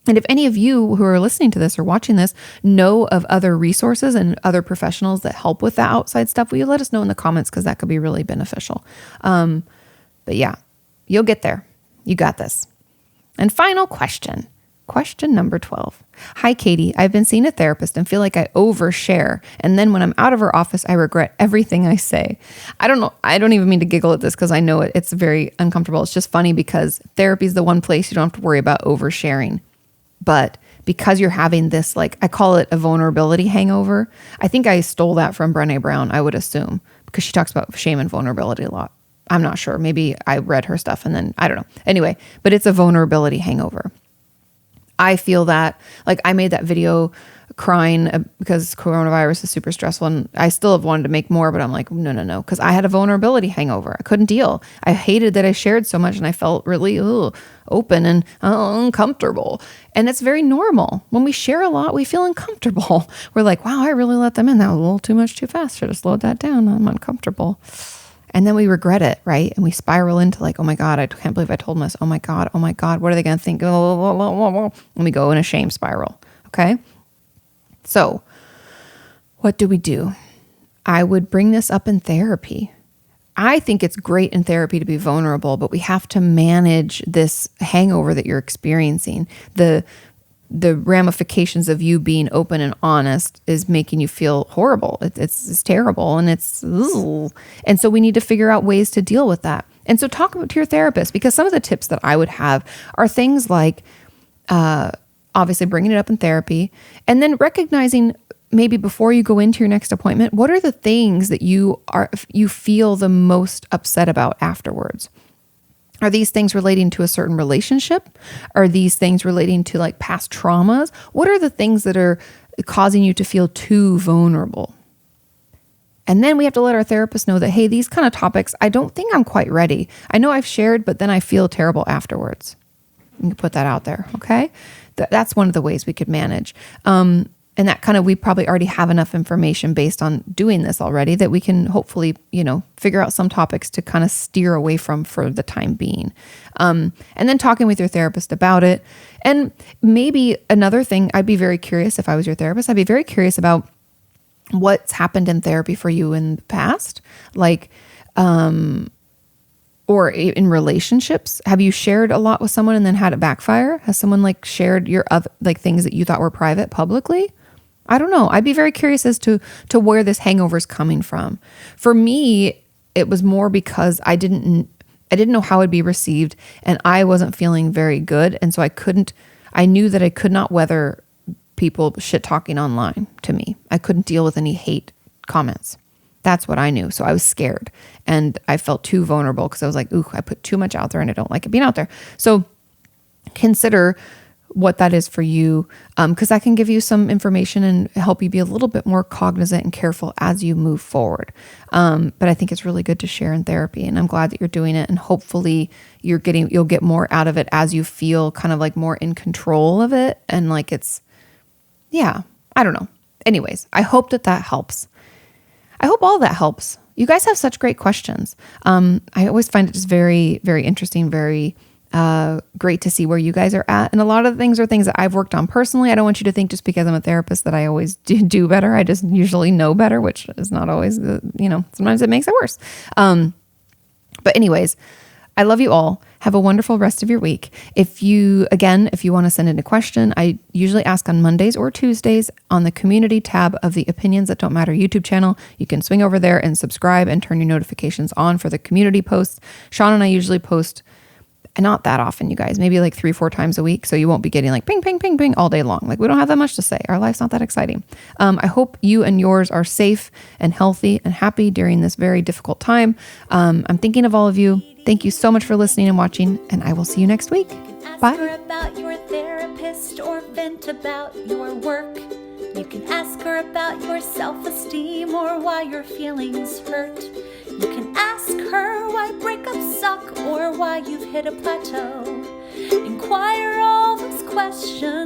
And if any of you who are listening to this or watching this know of other resources and other professionals that help with that outside stuff, will you let us know in the comments, because that could be really beneficial. But yeah, you'll get there. You got this. And final question. Question number 12. Hi, Katie. I've been seeing a therapist and feel like I overshare. And then when I'm out of her office, I regret everything I say. I don't know. I don't even mean to giggle at this because I know it's very uncomfortable. It's just funny because therapy is the one place you don't have to worry about oversharing. But because you're having this, like, I call it a vulnerability hangover. I think I stole that from Brené Brown, I would assume, because she talks about shame and vulnerability a lot. I'm not sure. Maybe I read her stuff and then I don't know. Anyway, but it's a vulnerability hangover. I feel that, like, I made that video crying because coronavirus is super stressful, and I still have wanted to make more, but I'm like, no, because I had a vulnerability hangover. I couldn't deal. I hated that I shared so much, and I felt really open and uncomfortable. And it's very normal. When we share a lot, we feel uncomfortable. We're like, wow, I really let them in. That was a little too much too fast. Should have slowed that down. I'm uncomfortable. And then we regret it, right? And we spiral into like, oh my God, I can't believe I told them this. Oh my God, what are they going to think? And we go in a shame spiral, okay? So what do? I would bring this up in therapy. I think it's great in therapy to be vulnerable, but we have to manage this hangover that you're experiencing. The ramifications of you being open and honest is making you feel horrible. It's terrible, and and so we need to figure out ways to deal with that. And so talk to your therapist, because some of the tips that I would have are things like, obviously bringing it up in therapy, and then recognizing maybe before you go into your next appointment, what are the things that you feel the most upset about afterwards? Are these things relating to a certain relationship? Are these things relating to like past traumas? What are the things that are causing you to feel too vulnerable? And then we have to let our therapist know that, hey, these kind of topics, I don't think I'm quite ready. I know I've shared, but then I feel terrible afterwards. You can put that out there, okay? That's one of the ways we could manage. And that kind of, we probably already have enough information based on doing this already that we can hopefully, figure out some topics to kind of steer away from for the time being. And then talking with your therapist about it. And maybe another thing, I'd be very curious if I was your therapist, I'd be very curious about what's happened in therapy for you in the past. Like, or in relationships, have you shared a lot with someone and then had it backfire? Has someone like shared your other, like things that you thought were private publicly? I don't know. I'd be very curious as to where this hangover is coming from. For me, it was more because I didn't know how it'd be received, and I wasn't feeling very good. And so I knew that I could not weather people shit talking online to me. I couldn't deal with any hate comments. That's what I knew. So I was scared, and I felt too vulnerable because I was like, ooh, I put too much out there and I don't like it being out there. So consider what that is for you, because that can give you some information and help you be a little bit more cognizant and careful as you move forward. But I think it's really good to share in therapy, and I'm glad that you're doing it, and hopefully you'll get more out of it as you feel kind of like more in control of it. And like I don't know. Anyways, I hope that helps. I hope all that helps. You guys have such great questions. I always find it just very, very interesting, very great to see where you guys are at. And a lot of the things are things that I've worked on personally. I don't want you to think just because I'm a therapist that I always do better. I just usually know better, which is not always, sometimes it makes it worse. But anyways, I love you all. Have a wonderful rest of your week. If you want to send in a question, I usually ask on Mondays or Tuesdays on the community tab of the Opinions That Don't Matter YouTube channel. You can swing over there and subscribe and turn your notifications on for the community posts. Sean and I usually post not that often, you guys, maybe like 3-4 times a week. So you won't be getting like ping, ping, ping, ping all day long. Like we don't have that much to say. Our life's not that exciting. I hope you and yours are safe and healthy and happy during this very difficult time. I'm thinking of all of you. Thank you so much for listening and watching, and I will see you next week. Bye. Ask her about your therapist or vent about your work. You can ask her about your self-esteem or why your feelings hurt. You can ask her why breakups suck or why you've hit a plateau. Inquire all those questions